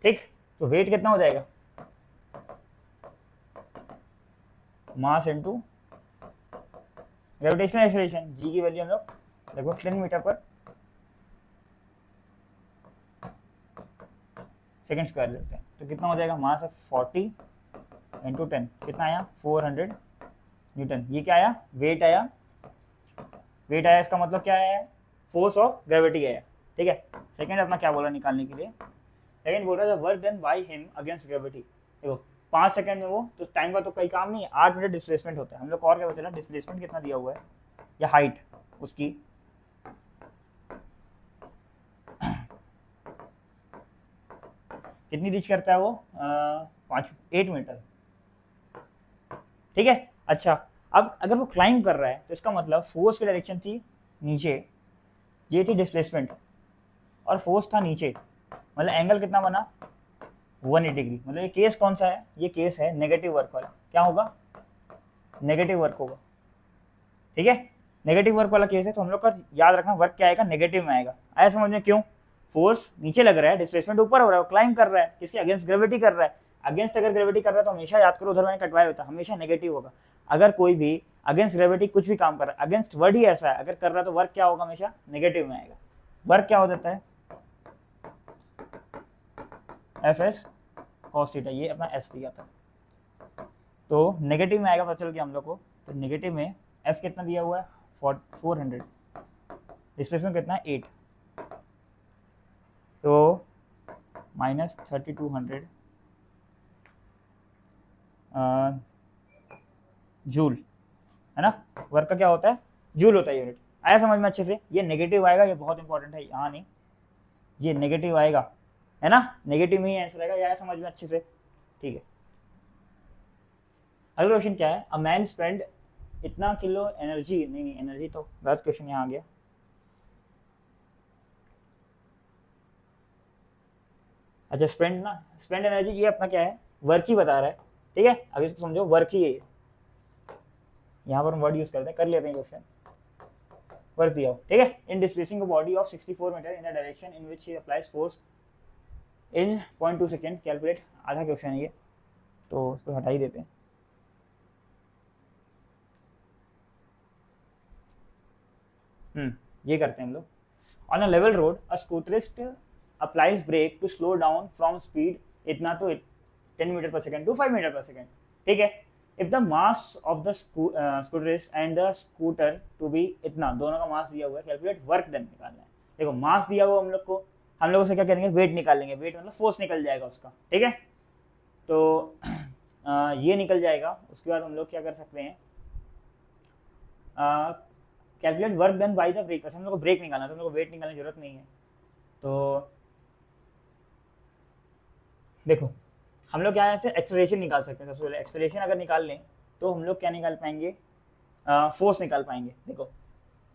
ठीक। तो वेट कितना हो जाएगा, मास इनटू ग्रेविटेशनल एक्सेलरेशन, जी की वैल्यू हम लोग देखो 10 मीटर पर सेकंड स्क्वायर लेते हैं, तो कितना हो जाएगा, मास है 40 इंटू 10, कितना आया 400 न्यूटन। ये क्या आया, वेट आया, वेट आया, इसका मतलब क्या है फोर्स ऑफ ग्रेविटी है, ठीक है। सेकंड अपना क्या बोला निकालने के लिए, सेकंड बोल रहा है work done by him against gravity. देखो 5 सेकंड में वो तो टाइम का तो कोई काम नहीं है, 8 मिनट डिस्प्लेसमेंट होता है। हम लोग को और क्या बचा, डिस्प्लेसमेंट कितना दिया हुआ है या हाइट उसकी, कितनी रीच करता है वो 8 मीटर, ठीक है। अच्छा अब अगर वो क्लाइंब कर रहा है तो इसका मतलब फोर्स की डायरेक्शन थी नीचे, ये थी डिस्प्लेसमेंट और फोर्स था नीचे, मतलब एंगल कितना बना 180 डिग्री। मतलब ये केस कौन सा है, ये केस है नेगेटिव वर्क वाला। क्या होगा, नेगेटिव वर्क होगा, ठीक है। नेगेटिव वर्क वाला केस है तो हम लोग का याद रखना वर्क क्या आएगा, नेगेटिव में आएगा। आया समझ में, क्यों, फोर्स नीचे लग रहा है, डिस्प्लेसमेंट ऊपर हो रहा है, वो क्लाइंब कर रहा है, किसके अगेंस्ट ग्रेविटी कर रहा है। अगेंस्ट अगर ग्रेविटी कर रहा है तो हमेशा याद करो, उधर मैंने कटवाया होता, हमेशा नेगेटिव होगा। अगर कोई भी अगेंस्ट ग्रेविटी कुछ भी काम कर रहा है, अगेंस्ट वर्ड ही ऐसा है, अगर कर रहा है तो वर्क क्या होगा, हमेशा नेगेटिव में आएगा। वर्क क्या हो जाता है, एफ एस कॉस थीटा, ये अपना एस दिया था तो नेगेटिव में आएगा, पता चल गया हम लोग को। तो नेगेटिव में एफ कितना दिया हुआ है 400, डिस्प्लेसमेंट कितना है 8, तो -3200 जूल, है ना। वर्क का क्या होता है, जूल होता है यूनिट। आया समझ में अच्छे से, ये नेगेटिव आएगा, ये बहुत इंपॉर्टेंट है, यहाँ नहीं, ये नेगेटिव आएगा, है ना, नेगेटिव में ही आंसर आएगा। आया समझ में अच्छे से, ठीक है। अगला क्वेश्चन क्या है, अ मैन स्पेंड इतना किलो एनर्जी, नहीं एनर्जी तो गलत क्वेश्चन यहाँ आ गया। अच्छा स्पेंड एनर्जी, ये अपना क्या है, वर्क ही बता रहा है, ठीक है। अब इसको समझो, वर्क ही है, यहाँ पर हम वर्ड यूज करते हैं, कर लेते हैं क्वेश्चन, वर्क दिया हो, ठीक है। In displacing a body of 64 meter in the direction in which he applies force in 0.2 second, calculate. आधा क्वेश्चन है ये, तो उसको हटा ही देते हैं। ये करते हैं हम लोग। On a level road a scooterist applies brake to slow down from speed इतना तो 10 मीटर पर सेकेंड टू 5 मीटर पर सेकेंड, ठीक है। If the mass of the scooterist and the scooter to be इतना, दोनों का मास दिया हुआ है, कैलकुलेट वर्क डन निकालना है। देखो मास दिया हुआ हम लोग उसे क्या करेंगे, वेट निकालेंगे, वेट मतलब फोर्स निकल जाएगा उसका, ठीक है। तो ये निकल जाएगा, उसके बाद हम लोग क्या कर सकते हैं, calculate work done by the brake. हम लोग को ब्रेक निकालना है, तो हम लोग को वेट निकालने की जरूरत नहीं है। तो देखो हम लोग क्या है, एक्सेलरेशन निकाल सकते हैं। सबसे पहले एक्सेलरेशन अगर निकाल लें तो हम लोग क्या निकाल पाएंगे, फोर्स निकाल पाएंगे। देखो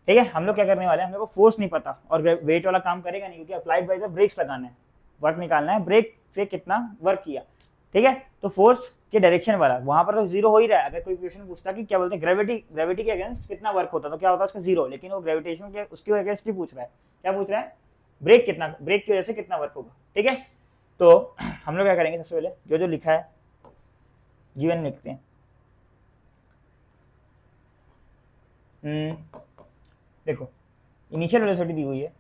ठीक है, हम लोग क्या करने वाले हैं, हम लोग को फोर्स नहीं पता और वेट वाला काम करेगा नहीं, क्योंकि अप्लाइड बाय द ब्रेक्स लगाना है, वर्क निकालना है, ब्रेक से कितना वर्क किया, ठीक है। तो फोर्स के डायरेक्शन वाला वहां पर तो जीरो हो ही रहा है। अगर कोई क्वेश्चन पूछता कि क्या बोलते हैं ग्रेविटी के अगेंस्ट कितना वर्क होता तो क्या होता है उसका जीरो, लेकिन वो ग्रेविटेशन के उसके अगेंस्ट ही पूछ रहा है। क्या पूछ रहा है, ब्रेक की वजह से कितना वर्क होगा, ठीक है। तो हम लोग क्या करेंगे, सबसे पहले जो जो लिखा है गिवन लिखते हैं। देखो इनिशियल वेलोसिटी दी हुई है,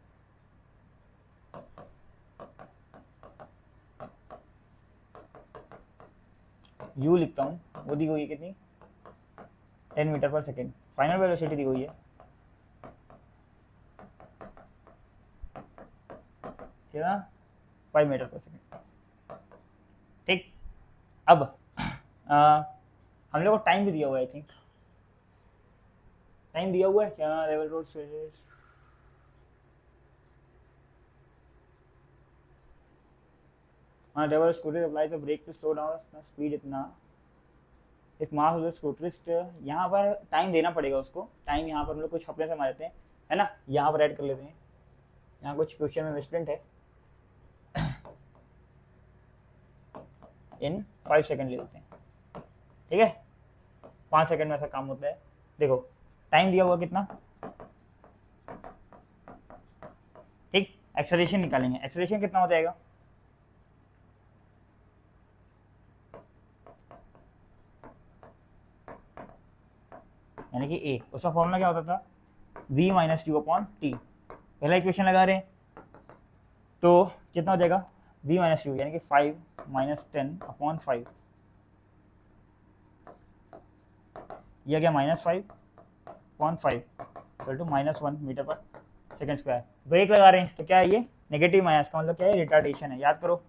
u लिखता हूँ, वो दी हुई है कितनी 10 मीटर पर सेकेंड। फाइनल वेलोसिटी दी हुई है कितना 5 मीटर पर सेकेंड, ठीक। अब हम लोग को टाइम भी दिया हुआ है, आई थिंक टाइम दिया हुआ है क्या, लेवल रोड हाँ, level scooter apply the brake to slow down speed इतना, एक मास ऑफ द स्कूटरिस्ट। यहाँ पर टाइम देना पड़ेगा उसको, टाइम यहाँ पर हम लोग कुछ अपने से मारते हैं, है ना, यहाँ पर ऐड कर लेते हैं। यहाँ कुछ क्वेश्चन में मिसप्रिंट है, इन 5 सेकेंड ले लेते हैं, ठीक है। 5 सेकेंड में ऐसा काम होता है। देखो टाइम दिया हुआ कितना, ठीक। एक्सेलरेशन निकालेंगे, एक्सेलरेशन कितना हो जाएगा, यानी कि ए, उसका फॉर्मूला क्या होता था v minus you upon T. पहला इक्वेशन लगा रहे हैं तो कितना हो जाएगा v माइनस यू, यानी कि 5 माइनस 10 अपॉन 5, यह क्या -5 अपॉन 5 इक्वल टू -1 मीटर पर सेकंड स्क्वायर। ब्रेक लगा रहे हैं तो क्या है ये नेगेटिव आया, इसका मतलब क्या है रिटार्डेशन है। याद करो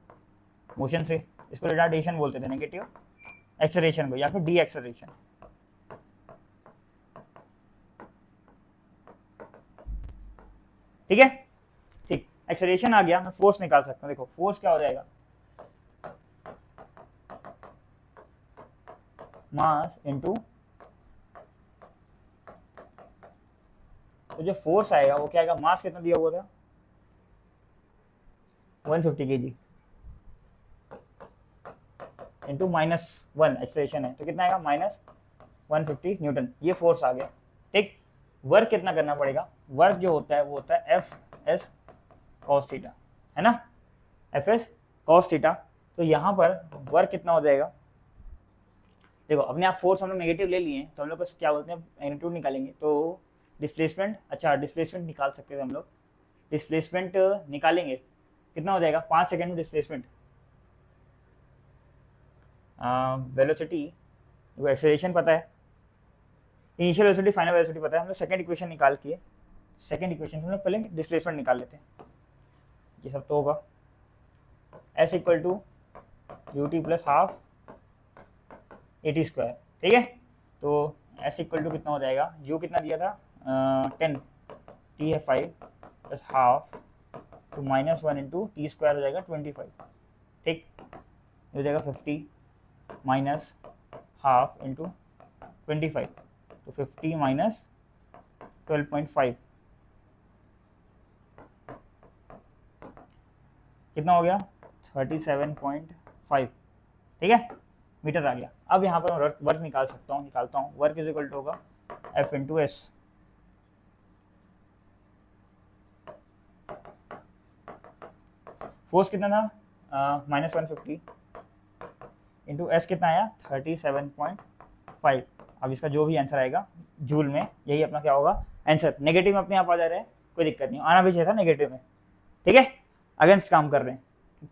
मोशन से इसको रिटार्डेशन बोलते थे, नेगेटिव एक्सेलरेशन को, या फिर डी एक्सेलरेशन। ठीक है, ठीक। एक्सेलरेशन आ गया, मैं फोर्स निकाल सकता हूँ। देखो फोर्स क्या हो जाएगा, मास इनटू, तो जो फोर्स आएगा वो क्या आएगा, मास कितना दिया हुआ था 150 kg इंटू -1 एक्सेलरेशन है, तो कितना आएगा -150 न्यूटन। ये फोर्स आ गया। ठीक, वर्क कितना करना पड़ेगा, वर्क जो होता है वो होता है एफ एस कॉस थीटा, है ना, एफ एस कॉस थीटा। तो यहाँ पर वर्क कितना हो जाएगा, देखो अपने आप फोर्स हम लोग नेगेटिव ले लिए हैं, तो हम लोग को क्या बोलते हैं मैग्नीट्यूड निकालेंगे। तो डिस्प्लेसमेंट, अच्छा डिस्प्लेसमेंट निकाल सकते थे हम लोग, डिस्प्लेसमेंट निकालेंगे कितना हो जाएगा 5 सेकेंड में डिस्प्लेसमेंट, वेलोसिटी, वो एक्सेलरेशन पता है, इनिशियल वेलोसिटी फाइनल वेलोसिटी पता है, हम लोग सेकंड इक्वेशन निकाल के, सेकंड इक्वेशन से हम लोग पहले डिस्प्लेसमेंट निकाल लेते हैं। ये सब तो होगा s equal to U T plus half A T square. ठीक है, तो s इक्वल टू कितना हो जाएगा, u कितना दिया था 10, t है 5 प्लस हाफ तो -1 इंटू टी स्क्वायर हो जाएगा 25। ठीक, ये हो जाएगा 50 माइनस हाफ इंटू 25, तो 50 माइनस 12.5 कितना हो गया 37.5। ठीक है, मीटर आ गया। अब यहाँ पर मैं वर्क निकालता हूँ। वर्क इज इक्वल टू होगा एफ इंटू एस, फोर्स कितना था -150 इंटू एस कितना आया 37.5। अब इसका जो भी आंसर आएगा जूल में, यही अपना क्या होगा आंसर। नेगेटिव में अपने आप आ जा रहा है, कोई दिक्कत नहीं, आना भी चाहिए था नेगेटिव में। ठीक है, अगेंस्ट काम कर रहे हैं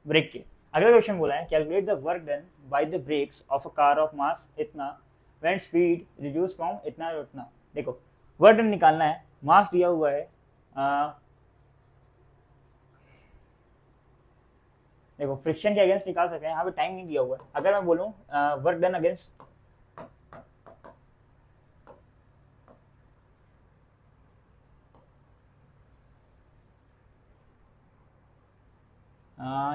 ब्रेक के। अगला क्वेश्चन बोला है calculate the work done by the brakes of a car of mass इतना व्हेन स्पीड रिड्यूस फ्रॉम इतना टू इतना। देखो वर्क डन निकालना है, मास दिया हुआ है, देखो फ्रिक्शन के अगेंस्ट निकाल सकते हैं, यहाँ पे टाइम नहीं दिया हुआ है। अगर मैं बोलूँ वर्क डन अगेंस्ट,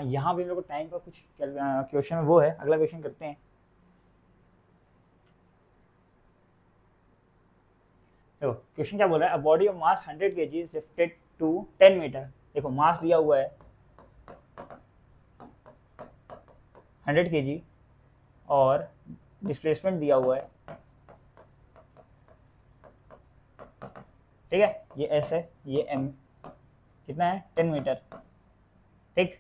यहाँ भी मेरे को टाइम का कुछ क्वेश्चन वो है, अगला क्वेश्चन करते हैं। देखो क्वेश्चन क्या बोल रहा है, a body of mass 100 kg is lifted to 10 metre. देखो मास दिया हुआ है 100 kg और डिस्प्लेसमेंट दिया हुआ है। ठीक है, ये एस है, ये एम कितना है 10 मीटर। ठीक,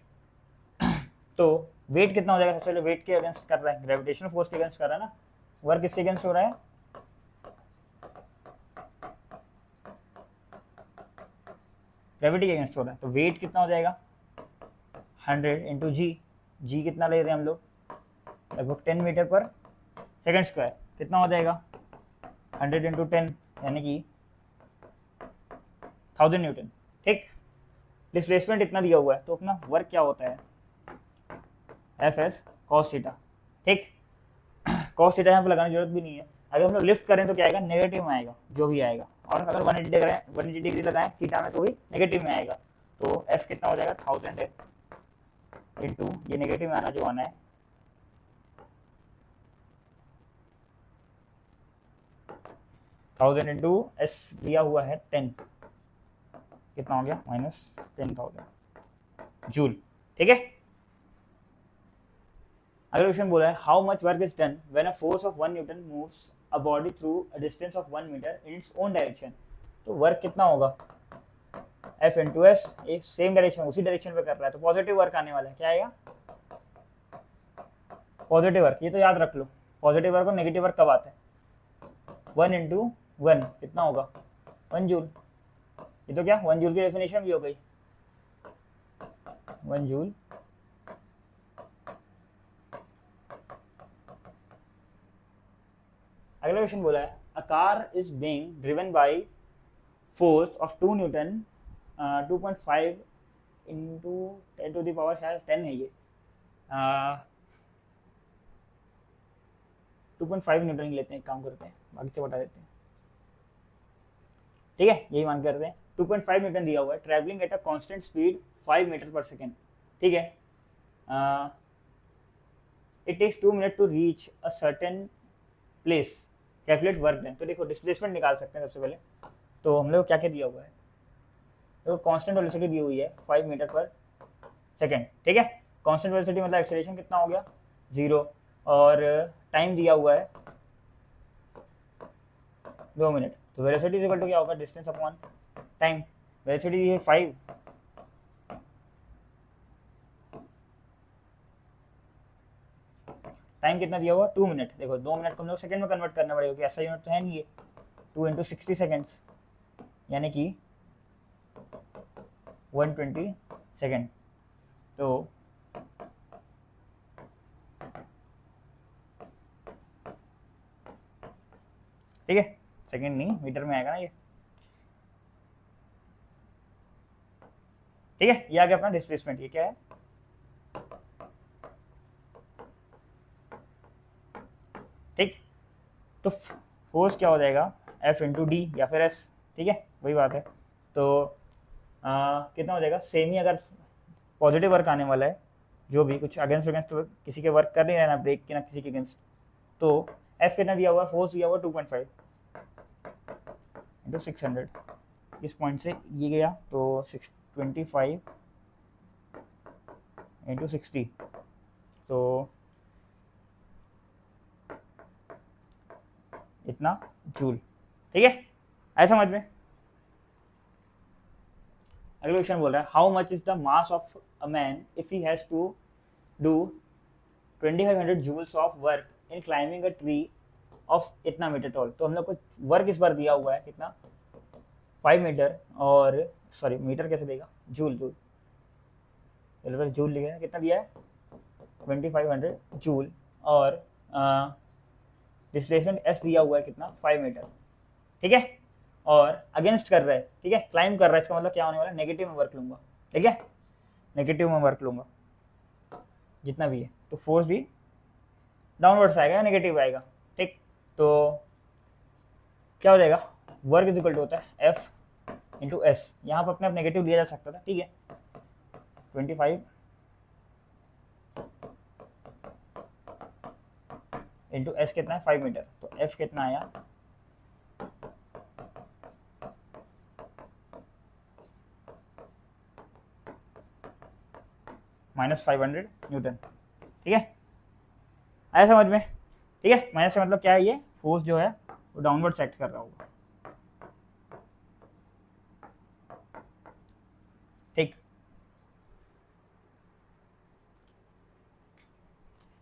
तो वेट कितना हो जाएगा, सबसे पहले वेट के अगेंस्ट कर रहा है, ग्रेविटेशनल फोर्स के अगेंस्ट कर रहा है ना, वर्क किसके अगेंस्ट हो रहा है, ग्रेविटी के अगेंस्ट हो रहा है। तो वेट कितना हो जाएगा 100 इंटू जी, जी कितना ले रहे हैं हम लोग लगभग 10 मीटर पर सेकंड स्क्वायर, कितना हो जाएगा 100 इंटू 10 यानी कि 1000 न्यूटन। ठीक, डिस्प्लेसमेंट इतना दिया हुआ है, तो अपना वर्क क्या होता है एफ एस कॉस थीटा। ठीक, कॉस थीटा यहाँ पर लगाने की जरूरत भी नहीं है। अगर हम लोग लिफ्ट करें तो क्या आएगा नेगेटिव में आएगा जो भी आएगा, और अगर 180 डिग्री लगाएं थीटा में तो भी नेगेटिव में आएगा। तो एफ कितना हो जाएगा 1000 है इंटू ये नेगेटिव में आना जो आना है 1000 इंटू एस दिया हुआ है 10, कितना हो गया -10,000 जूल। ठीक है, अगला क्वेश्चन बोला है how much work is done when a force of 1 newton moves a body through a distance of 1 metre in its own direction. तो वर्क कितना होगा एफ इंटू एस, एक सेम डायरेक्शन उसी डायरेक्शन पे कर रहा है, तो पॉजिटिव वर्क आने वाला है। क्या आएगा पॉजिटिव वर्क। ये तो याद रख लो, पॉजिटिव वर्क और नेगेटिव वर्क कब आता है 1 इंटू 1 कितना होगा 1 जूल। ये तो क्या 1 जूल की डेफिनेशन भी हो गई, 1 जूल। अगला क्वेश्चन बोला है a car is being driven by force of 2 newton 2.5 into 10 to the power शायद 10 है ये, 2.5 न्यूटन लेते हैं, काम करते हैं, बाकी से बता देते हैं, ठीक है, यही मान करते हैं। 2.5 न्यूटन दिया हुआ है, travelling at a constant speed 5 metre पर सेकेंड, ठीक है। It takes 2 minute to reach a certain place, calculate work done. तो देखो डिस्प्लेसमेंट निकाल सकते हैं सबसे पहले, तो हम लोग क्या क्या दिया हुआ है, देखो कांस्टेंट वेलोसिटी दी हुई है 5 मीटर पर सेकेंड, ठीक है। कांस्टेंट वेलोसिटी मतलब एक्सेलरेशन कितना हो गया 0, और टाइम दिया हुआ है 2 मिनट, तो वेलोसिटी इक्वल टू क्या होगा, डिस्टेंस अपॉन टाइम। वेलोसिटी दी है 5, टाइम कितना दिया हुआ 2 मिनट। देखो 2 मिनट को हम लोग सेकंड में कन्वर्ट करना पड़ेगा, ऐसा यूनिट तो है नहीं है। 2 इंटू 60 सेकेंड्स यानी कि 120 सेकेंड। तो ठीक है, सेकेंड नहीं मीटर में आएगा ना ये, ठीक है। ये आ गया अपना डिस्प्लेसमेंट। ये क्या है, ठीक। तो फोर्स क्या हो जाएगा F इंटू डी या फिर S, ठीक है, वही बात है। तो कितना हो जाएगा, सेम ही अगर पॉजिटिव वर्क आने वाला है, जो भी कुछ अगेंस्ट अगेंस्ट तो किसी के वर्क कर नहीं रहना ब्रेक के ना किसी के अगेंस्ट, तो F कितना दिया हुआ है, फोर्स दिया हुआ 2.5 इंटू 600, इस पॉइंट से ये गया तो 625 इंटू 60, तो इतना जूल, ठीक है, आया समझ में। अगला क्वेश्चन बोल रहा है how much is the mass of a man if he has to do 2500 joules of work in climbing a tree of इतना मीटर टॉल। तो हम लोग को वर्क इस बार दिया हुआ है कितना 5 मीटर, और सॉरी मीटर कैसे देगा, जूल, जूल जूल लिखा कितना दिया है 2500 जूल, और डिस्प्लेसमेंट S दिया हुआ है कितना 5 मीटर, ठीक है, और अगेंस्ट कर रहा है, ठीक है, क्लाइंब कर रहा है, इसका मतलब क्या होने वाला है, नेगेटिव में वर्क लूंगा, ठीक है, नेगेटिव में वर्क लूंगा जितना भी है, तो फोर्स भी डाउनवर्ड्स आएगा या नेगेटिव आएगा, ठीक। तो क्या हो जाएगा, वर्क इज इक्वल टू होता है F इंटू S, यहाँ पर अपने आप नेगेटिव लिया जा सकता था, ठीक है, 25 इंटू S कितना है 5 मीटर, तो F कितना आया -500 न्यूटन, ठीक है, आया समझ में, ठीक है। माइनस से मतलब क्या है, ये फोर्स जो है वो डाउनवर्ड एक्ट कर रहा होगा, ठीक।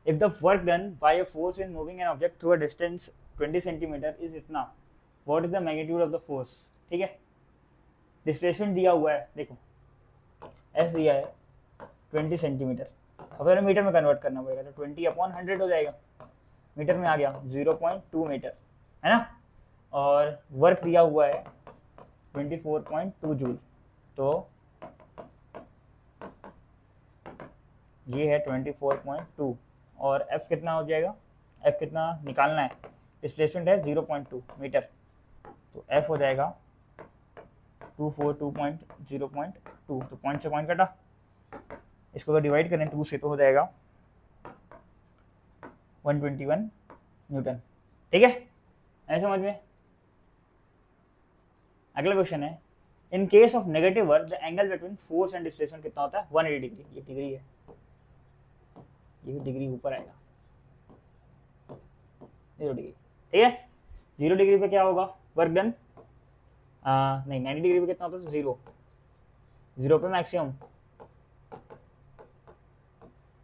If the work done by a force in moving an object through a distance 20 centimetre is इतना, what is the magnitude of the force, ठीक है। डिस्प्लेसमेंट दिया हुआ है, देखो S दिया है 20 सेंटीमीटर, अब हमें मीटर में कन्वर्ट करना पड़ेगा, तो 20 अपॉन 100 हो जाएगा, मीटर में आ गया 0.2 मीटर, है ना, और वर्क दिया हुआ है 24.2 जूल, तो ये है 24.2, और F कितना हो जाएगा, F कितना निकालना है, डिस्प्लेसमेंट है 0.2 मीटर, तो F हो जाएगा 242.0.2, तो पॉइंट से पॉइंट कटा, इसको अगर डिवाइड करें 2 से तो हो जाएगा 121 न्यूटन, ठीक है, ऐसे समझ में। अगला क्वेश्चन है in case of negative work the angle between force and displacement कितना होता है 180 डिग्री, ये डिग्री है, ये डिग्री ऊपर आएगा 0 डिग्री, ठीक है। 0 डिग्री पे क्या होगा वर्क डन, नहीं 90 डिग्री पे कितना होता है 0, 0 पे मैक्सिमम,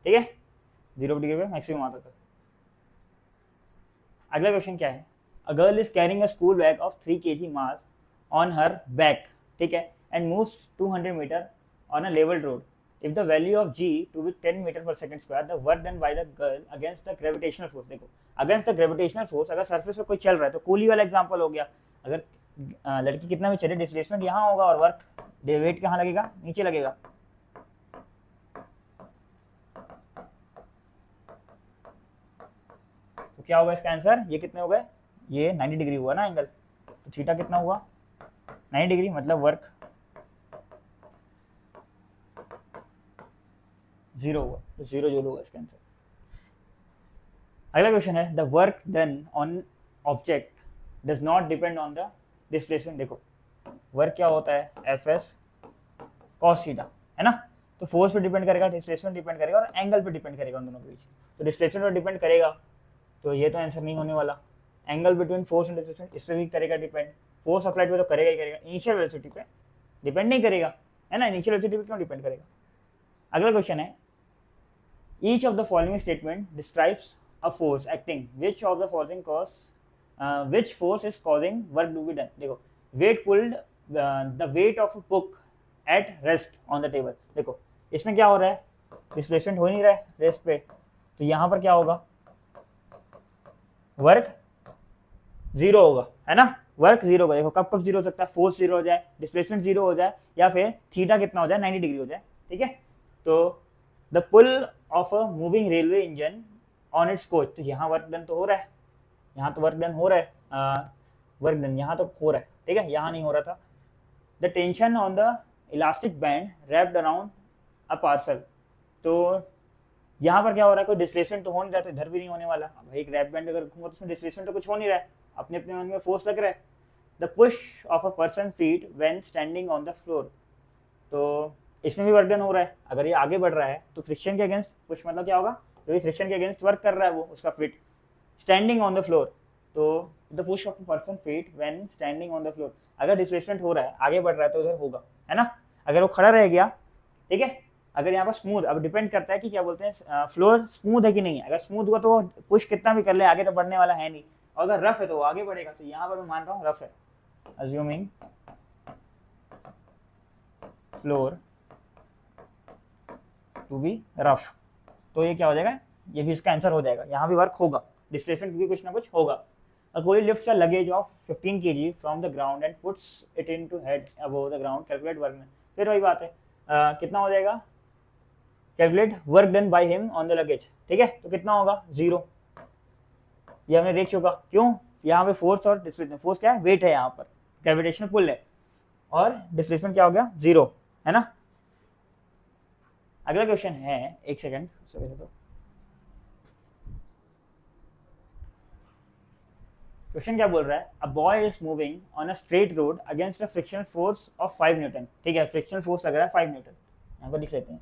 ठीक है, 0 डिग्री पे मैक्सिमम आता था। अगला क्वेश्चन क्या है, a girl is carrying a school bag of 3 kg mass on her back, ठीक है, and moves 200 metre on a level road, if the value of g to be 10 meter per second square, the work done by the girl against the gravitational force, देखो against the gravitational force, अगर surface पे कोई चल रहा है तो coolie वाला example हो गया, अगर लड़की कितना भी चले डिस्प्लेसमेंट यहाँ होगा और वर्क वेट कहाँ लगेगा, नीचे लगेगा। तो क्या होगा इसका आंसर, ये कितने हो गए, ये 90 डिग्री हुआ ना एंगल, तो थीटा कितना हुआ 90 डिग्री, मतलब वर्क 0 हुआ, तो 0 जूल होगा इसका आंसर। अगला क्वेश्चन है the work done on object does not depend on the displacement. देखो वर्क क्या होता है, एफ एस कॉस थीटा, है ना। तो फोर्स पे डिपेंड करेगा, डिस्प्लेसमेंट डिपेंड करेगा और एंगल पे डिपेंड करेगा उन दोनों के बीच। तो डिस्प्लेसमेंट पे डिपेंड करेगा, तो ये तो आंसर नहीं होने वाला। Angle between force and displacement, इस पर भी करेगा डिपेंड, फोर्स अप्लाइड पे तो करेगा ही करेगा, इनिशियल वेलोसिटी पे डिपेंड नहीं करेगा, है ना। इनिशियल वेलोसिटी पे क्यों डिपेंड करेगा। अगला क्वेश्चन है each of the following statement describes a force acting which of the following cause which force is causing work to be done. देखो weight pulled the weight of a book at rest on the table. देखो इसमें क्या हो रहा है, displacement हो नहीं रहा है रेस्ट पे, तो यहाँ पर क्या होगा, वर्क 0 होगा, है ना। वर्क 0 होगा। देखो कब कब 0 हो सकता है, फोर्स 0 हो जाए, डिस्प्लेसमेंट 0 हो जाए, या फिर थीटा कितना हो जाए 90 डिग्री हो जाए, ठीक है। तो the pull of a moving railway engine on its coach, तो यहाँ वर्क डन तो हो रहा है, यहाँ तो वर्क डन हो रहा है, वर्क डन यहाँ तो हो रहा है, ठीक है, यहाँ नहीं हो रहा था। The tension on the elastic band wrapped around a parcel, तो यहाँ पर क्या हो रहा है, कोई डिस्प्लेसमेंट तो हो नहीं रहा, तो इधर भी नहीं होने वाला। भाई एक रैप बैंड अगर रखूंगा तो उसमें डिस्प्लेसमेंट तो कुछ हो नहीं रहा है, अपने अपने मन में फोर्स लग रहा है। The push of a person feet when standing on the floor, तो इसमें भी वर्क डन हो रहा है। अगर ये आगे बढ़ रहा है तो फ्रिक्शन के अगेंस्ट पुश, मतलब क्या होगा, तो ये फ्रिक्शन के अगेंस्ट वर्क कर रहा है वो उसका फिट। स्टैंडिंग ऑन द फ्लोर, तो the push of a person feet when standing on the floor, अगर डिस्प्लेसमेंट हो रहा है आगे बढ़ रहा है तो उधर होगा, है ना। अगर वो खड़ा रह गया, ठीक है, अगर यहाँ पर स्मूथ, अब डिपेंड करता है कि क्या बोलते हैं फ्लोर स्मूथ है कि नहीं है। अगर स्मूथ हुआ तो पुश कितना भी कर ले आगे तो बढ़ने वाला है नहीं, और अगर रफ है तो वो आगे बढ़ेगा। तो यहाँ पर मैं मान रहा हूँ रफ है, assuming floor to be rough, तो ये क्या हो जाएगा, ये भी इसका आंसर हो जाएगा। यहाँ भी वर्क होगा, डिस्प्लेसमेंट क्योंकि कुछ ना कुछ होगा। कोई lifts a luggage of 15 kg from the ground and puts it into head above the ground, calculate work done. फिर वही बात है, कितना हो जाएगा, calculate work done by him on the luggage, ठीक है। तो कितना होगा 0, ये हमने देख चुका। क्यों, यहाँ पे फोर्स और डिस्प्लेसमेंट, फोर्स क्या है, वेट है, यहाँ पर ग्रेविटेशनल पुल है, और डिस्प्लेसमेंट क्या हो गया 0, है ना। अगला क्वेश्चन है, एक सेकेंड तो क्वेश्चन क्या बोल रहा है, a boy is moving on a straight road against a frictional force of 5 Newton, ठीक है, फ्रिक्शनल फोर्स लग रहा है 5 न्यूटन, यहाँ पर लिख लेते हैं।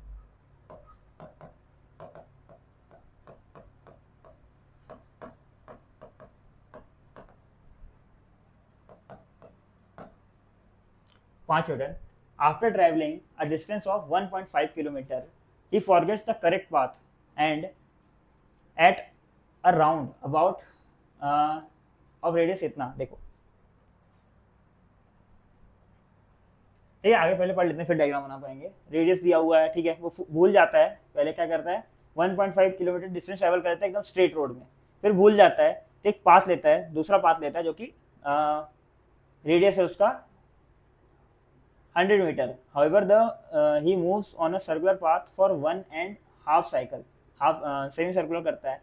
पांच Newton. After travelling a distance of 1.5 kilometre he forgets the correct path and at a round about of radius इतना। देखो ठीक है, आगे पहले पढ़ लेते हैं फिर डायग्राम बना पाएंगे। रेडियस दिया हुआ है, ठीक है, वो भूल जाता है, पहले क्या करता है 1.5 किलोमीटर डिस्टेंस ट्रैवल करता है एकदम स्ट्रेट रोड में, फिर भूल जाता है, तो एक पाथ लेता है, दूसरा पाथ लेता है जो कि रेडियस है उसका 100 metre. However the he moves on a circular path for 1.5 cycle, half semi circular करता है,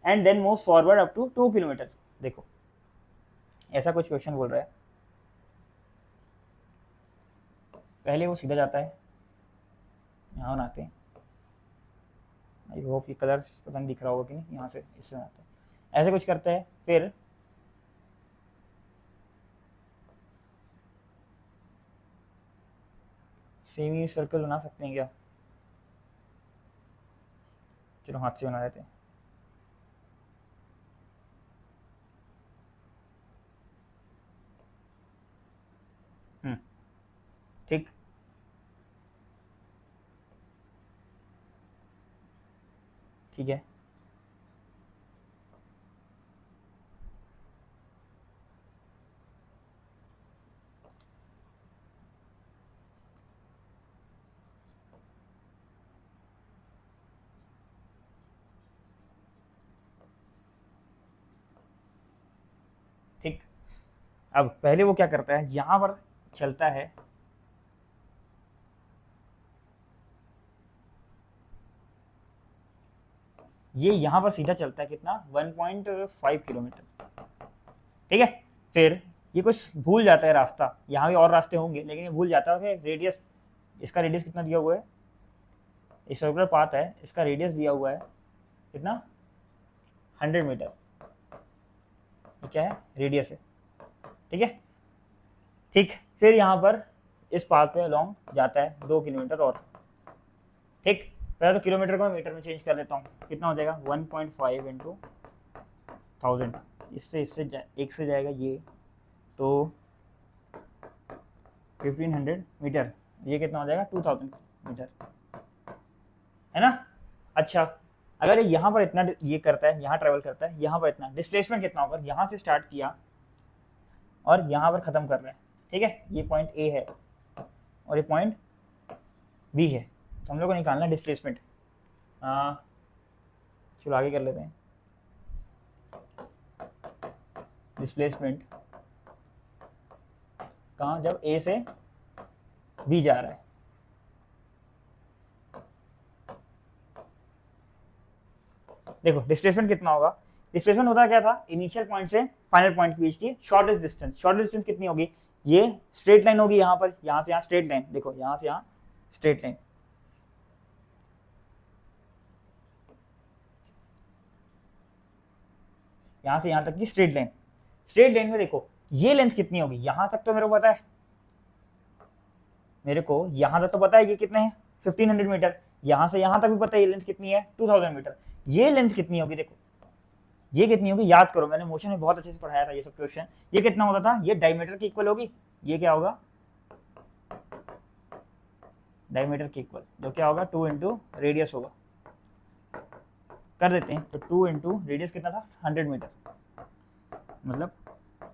and then moves forward up to 2 kilometre. देखो ऐसा कुछ क्वेश्चन बोल रहा है, पहले वो सीधा जाता है, यहाँ बनाते हैं, आई होप ये कलर पता नहीं दिख रहा होगा कि नहीं, यहाँ से इससे बनाते हैं, ऐसे कुछ करते हैं, फिर सेमी सर्कल बना सकते हैं क्या, चलो हाथ से बना देते हैं। ठीक, ठीक है, ठीक। अब पहले वो क्या करता है, यहाँ पर चलता है ये यहाँ पर सीधा चलता है कितना 1.5 किलोमीटर, ठीक है। फिर ये कुछ भूल जाता है रास्ता, यहाँ भी और रास्ते होंगे लेकिन ये भूल जाता है। फिर रेडियस, इसका रेडियस कितना दिया हुआ है, इस सर्कुलर पाथ है, इसका रेडियस दिया हुआ है कितना 100 मीटर, ये क्या है रेडियस है, ठीक है। ठीक, फिर यहाँ पर इस पाथ पे लॉन्ग जाता है 2 किलोमीटर और, ठीक। पहले तो किलोमीटर को मैं मीटर में चेंज कर लेता हूँ, कितना हो जाएगा 1.5 इंटू 1000, इससे एक से जाएगा ये, तो 1500 मीटर, ये कितना हो जाएगा 2000 मीटर, है ना। अच्छा, अगर ये यहाँ पर इतना ये करता है, यहाँ ट्रेवल करता है, यहाँ पर इतना डिस्प्लेसमेंट कितना होगा, यहाँ से स्टार्ट किया और यहाँ पर ख़त्म कर रहे हैं, ठीक है। ये पॉइंट ए है और ये पॉइंट बी है, तो हम लोग को निकालना डिस्प्लेसमेंट। चलो आगे कर लेते हैं। डिस्प्लेसमेंट कहाँ, जब ए से बी जा रहा है, देखो डिस्प्लेसमेंट कितना होगा। डिस्प्लेसमेंट होता क्या था, इनिशियल पॉइंट से फाइनल पॉइंट के बीच की शॉर्टेस्ट डिस्टेंस। शॉर्टेस्ट डिस्टेंस कितनी होगी, ये स्ट्रेट लाइन होगी, यहाँ पर, यहाँ से यहाँ स्ट्रेट लाइन, देखो यहाँ से यहाँ स्ट्रेट लाइन, यहाँ से यहाँ तक की स्ट्रेट लाइन। स्ट्रेट लाइन में देखो ये लेंथ कितनी होगी, यहाँ तक तो मेरे को पता है, मेरे को यहाँ तक तो पता है ये कितने हैं 1500 मीटर, यहाँ से यहाँ तक भी पता है ये लेंथ कितनी है 2000 मीटर। ये लेंथ कितनी होगी, देखो ये कितनी होगी, याद करो मैंने मोशन में बहुत अच्छे से पढ़ाया था ये सब क्वेश्चन। ये कितना होता था, ये डायमीटर की इक्वल होगी, ये क्या होगा डायमीटर की इक्वल, जो क्या होगा 2 इंटू रेडियस होगा। कर देते हैं, तो 2 इंटू रेडियस कितना था 100 मीटर, मतलब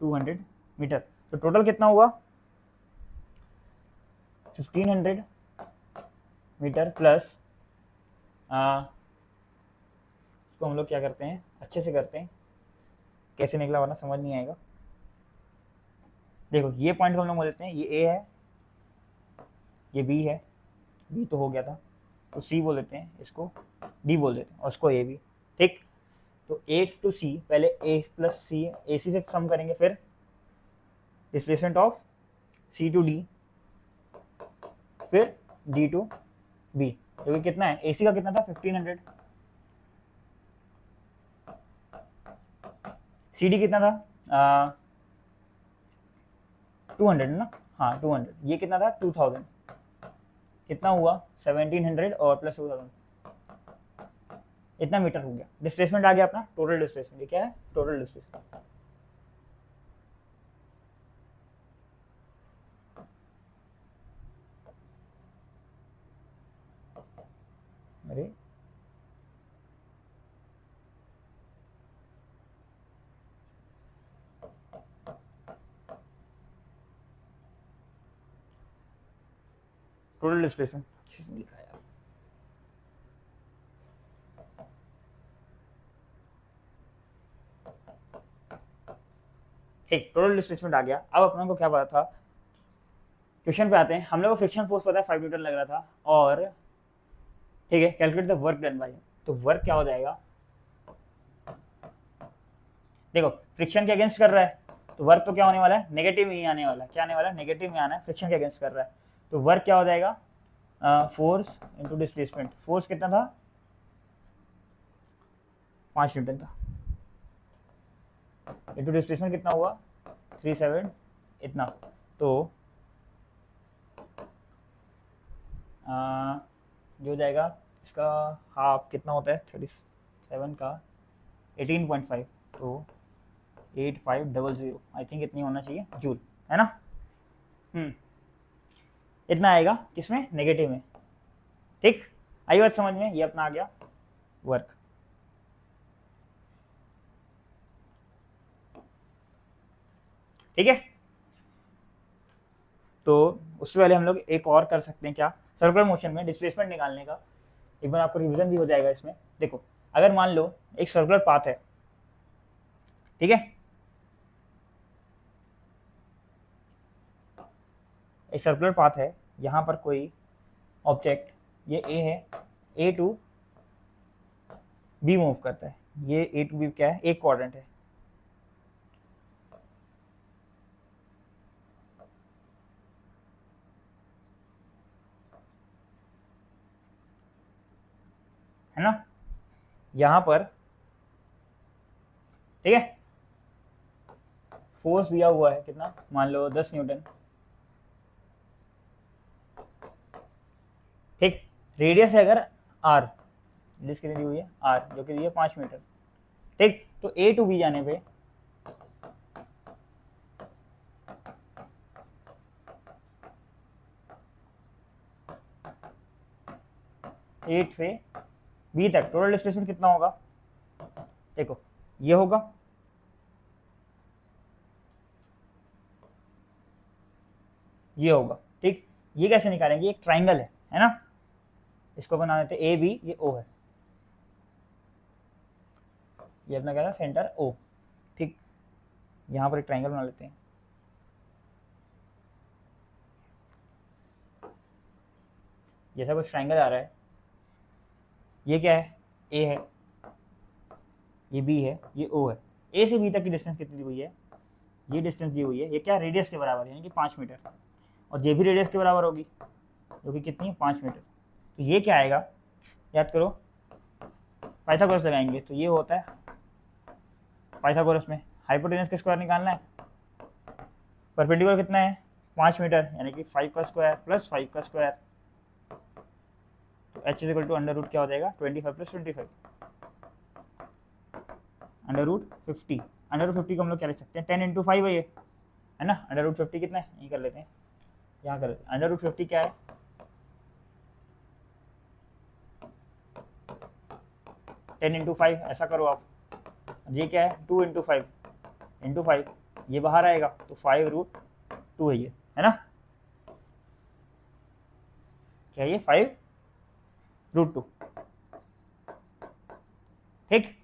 200 मीटर। तो टोटल कितना हुआ 1500 मीटर प्लस, इसको हम लोग क्या करते हैं, अच्छे से करते हैं, कैसे निकला वरना समझ नहीं आएगा। देखो ये पॉइंट को हम लोग बोल देते हैं, ये ए है, ये बी है, बी तो हो गया था, तो सी बोल देते हैं, इसको डी बोल देते हैं और उसको ए भी, ठीक। तो ए टू सी, पहले ए प्लस सी, ए सी से सम करेंगे, फिर displacement of C to D, फिर डी टू बी, क्योंकि कितना है ए सी का कितना था 1500, सी डी कितना था 200 ना, हाँ 200, ये कितना था 2000, कितना हुआ 1700 और प्लस 2000, इतना मीटर हो गया। डिस्प्लेसमेंट आ गया अपना टोटल डिस्प्लेसमेंट, ये क्या है टोटल डिस्प्लेसमेंट। अरे टोटल डिस्प्लेसमेंट अच्छे से लिखा यार, ठीक। टोटल डिस्प्लेसमेंट आ गया। अब अपने को क्या पता था, क्वेश्चन पे आते हैं। हम लोग को फ्रिक्शन फोर्स पता है 5 न्यूटन लग रहा था, और ठीक है calculate the work done bye, तो वर्क क्या हो जाएगा, देखो फ्रिक्शन के अगेंस्ट कर रहा है, तो वर्क तो क्या होने वाला है नेगेटिव में ही आने वाला है, क्या आने वाला है नेगेटिव में आना है, फ्रिक्शन के अगेंस्ट कर रहा है, तो वर्क क्या हो जाएगा फोर्स इंटू डिस्प्लेसमेंट। फोर्स कितना था 5 न्यूटन था, इंटू डिस्प्लेसमेंट कितना हुआ 37 इतना, तो जो जाएगा इसका हाफ कितना होता है 37 का 18.5, तो 8500, आई थिंक इतनी होना चाहिए जूल, है ना। इतना आएगा किसमें नेगेटिव में, ठीक। आई बात समझ में, ये अपना आ गया वर्क। ठीक है, तो उससे पहले हम लोग एक और कर सकते हैं, क्या सर्कुलर मोशन में डिस्प्लेसमेंट निकालने का, एक बार आपको रिवीजन भी हो जाएगा इसमें। देखो अगर मान लो एक सर्कुलर पाथ है, ठीक है, एक सर्कुलर पाथ है, यहाँ पर कोई ऑब्जेक्ट, ये ए है, ए टू बी मूव करता है, ये ए टू बी क्या है, एक क्वाड्रेंट है ना। यहां पर ठीक है, फोर्स दिया हुआ है कितना, मान लो 10 न्यूटन, ठीक। रेडियस है अगर आर, रेडियस कितनी दी हुई है आर, जो कि दी है 5 मीटर, ठीक। तो ए टू बी जाने पे एट से बी तक टोटल डिस्प्लेसमेंट कितना होगा, देखो ये होगा, ये होगा, ठीक। ये कैसे निकालेंगे, एक ट्राइंगल है ना, इसको बना देते ए बी, ये ओ है, ये अपना क्या था सेंटर ओ, ठीक। यहां पर एक ट्राइंगल बना लेते हैं, जैसा कुछ ट्राइंगल आ रहा है, ये क्या है, ए है, ये बी है, ये ओ है। ए से बी तक की डिस्टेंस कितनी दी हुई है, ये डिस्टेंस दी हुई है, ये क्या रेडियस के बराबर है, यानी कि 5 मीटर, और ये भी रेडियस के बराबर होगी, जो कि कितनी है 5 मीटर। तो ये क्या आएगा, याद करो, पाइथागोरस लगाएंगे तो ये होता है, पाइथागोरस में हाइपोटेनस का स्क्वायर निकालना है, परपेंडिकुलर कितना है 5 मीटर, यानी कि 5 का स्क्वायर प्लस 5 का स्क्वायर, तो h is equal to under root क्या हो जाएगा 25 plus 25, under root 50, under root 50 को हम लोग क्या लिख सकते हैं 10 इंटू 5 है ये, है ना। अंडर रूट 50 कितना है, ये कर लेते हैं, यहाँ कर लेते हैं, अंडर रूट 50 क्या है 10 इंटू 5, ऐसा करो आप, ये क्या है 2 इंटू 5 इंटू 5, ये बाहर आएगा तो 5 रूट 2 है ये, है ना, क्या ये 5 रूट 2, ठीक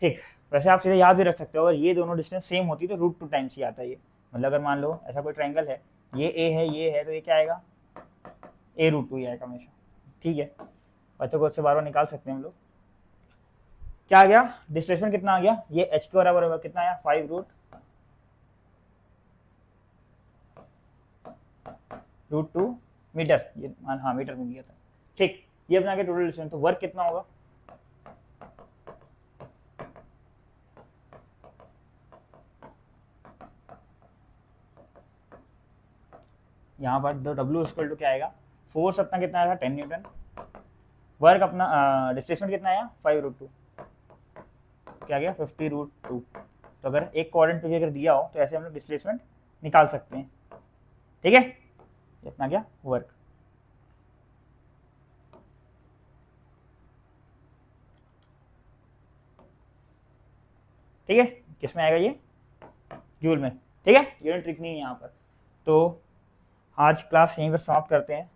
ठीक। वैसे आप सीधे याद भी रख सकते हो, अगर ये दोनों डिस्टेंस सेम होती तो रूट 2 टाइम्स ही आता है ये, मतलब अगर मान लो ऐसा कोई ट्रायंगल है, ये ए है ये है, तो ये क्या आएगा ए रूट 2 ही आएगा हमेशा, ठीक है। बच्चों को उससे बार बार निकाल सकते हैं हम लोग, क्या आ गया डिस्प्लेसमेंट कितना आ गया, ये एच के बराबर होगा कितना आया 5 रूट 2 मीटर, ये हाँ मीटर में दिया था, ठीक। ये अपना के टोटल डिस्टेंस, तो वर्क कितना होगा, यहाँ पर दो W इक्वल टू क्या आएगा, फोर्स अपना कितना आया था 10 न्यूटन, वर्क अपना डिस्प्लेसमेंट कितना आया 5 रूट 2, क्या गया 50 रूट 2। तो अगर एक कोऑर्डिनेट पे भी अगर दिया हो तो ऐसे हम लोग डिस्प्लेसमेंट निकाल सकते हैं, ठीक है। ये अपना क्या वर्क, ठीक है, किस में आएगा ये जूल में, ठीक है। यूनिट ट्रिक नहीं है यहाँ पर। तो आज क्लास यहीं पर समाप्त करते हैं,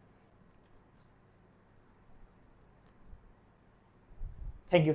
थैंक यू।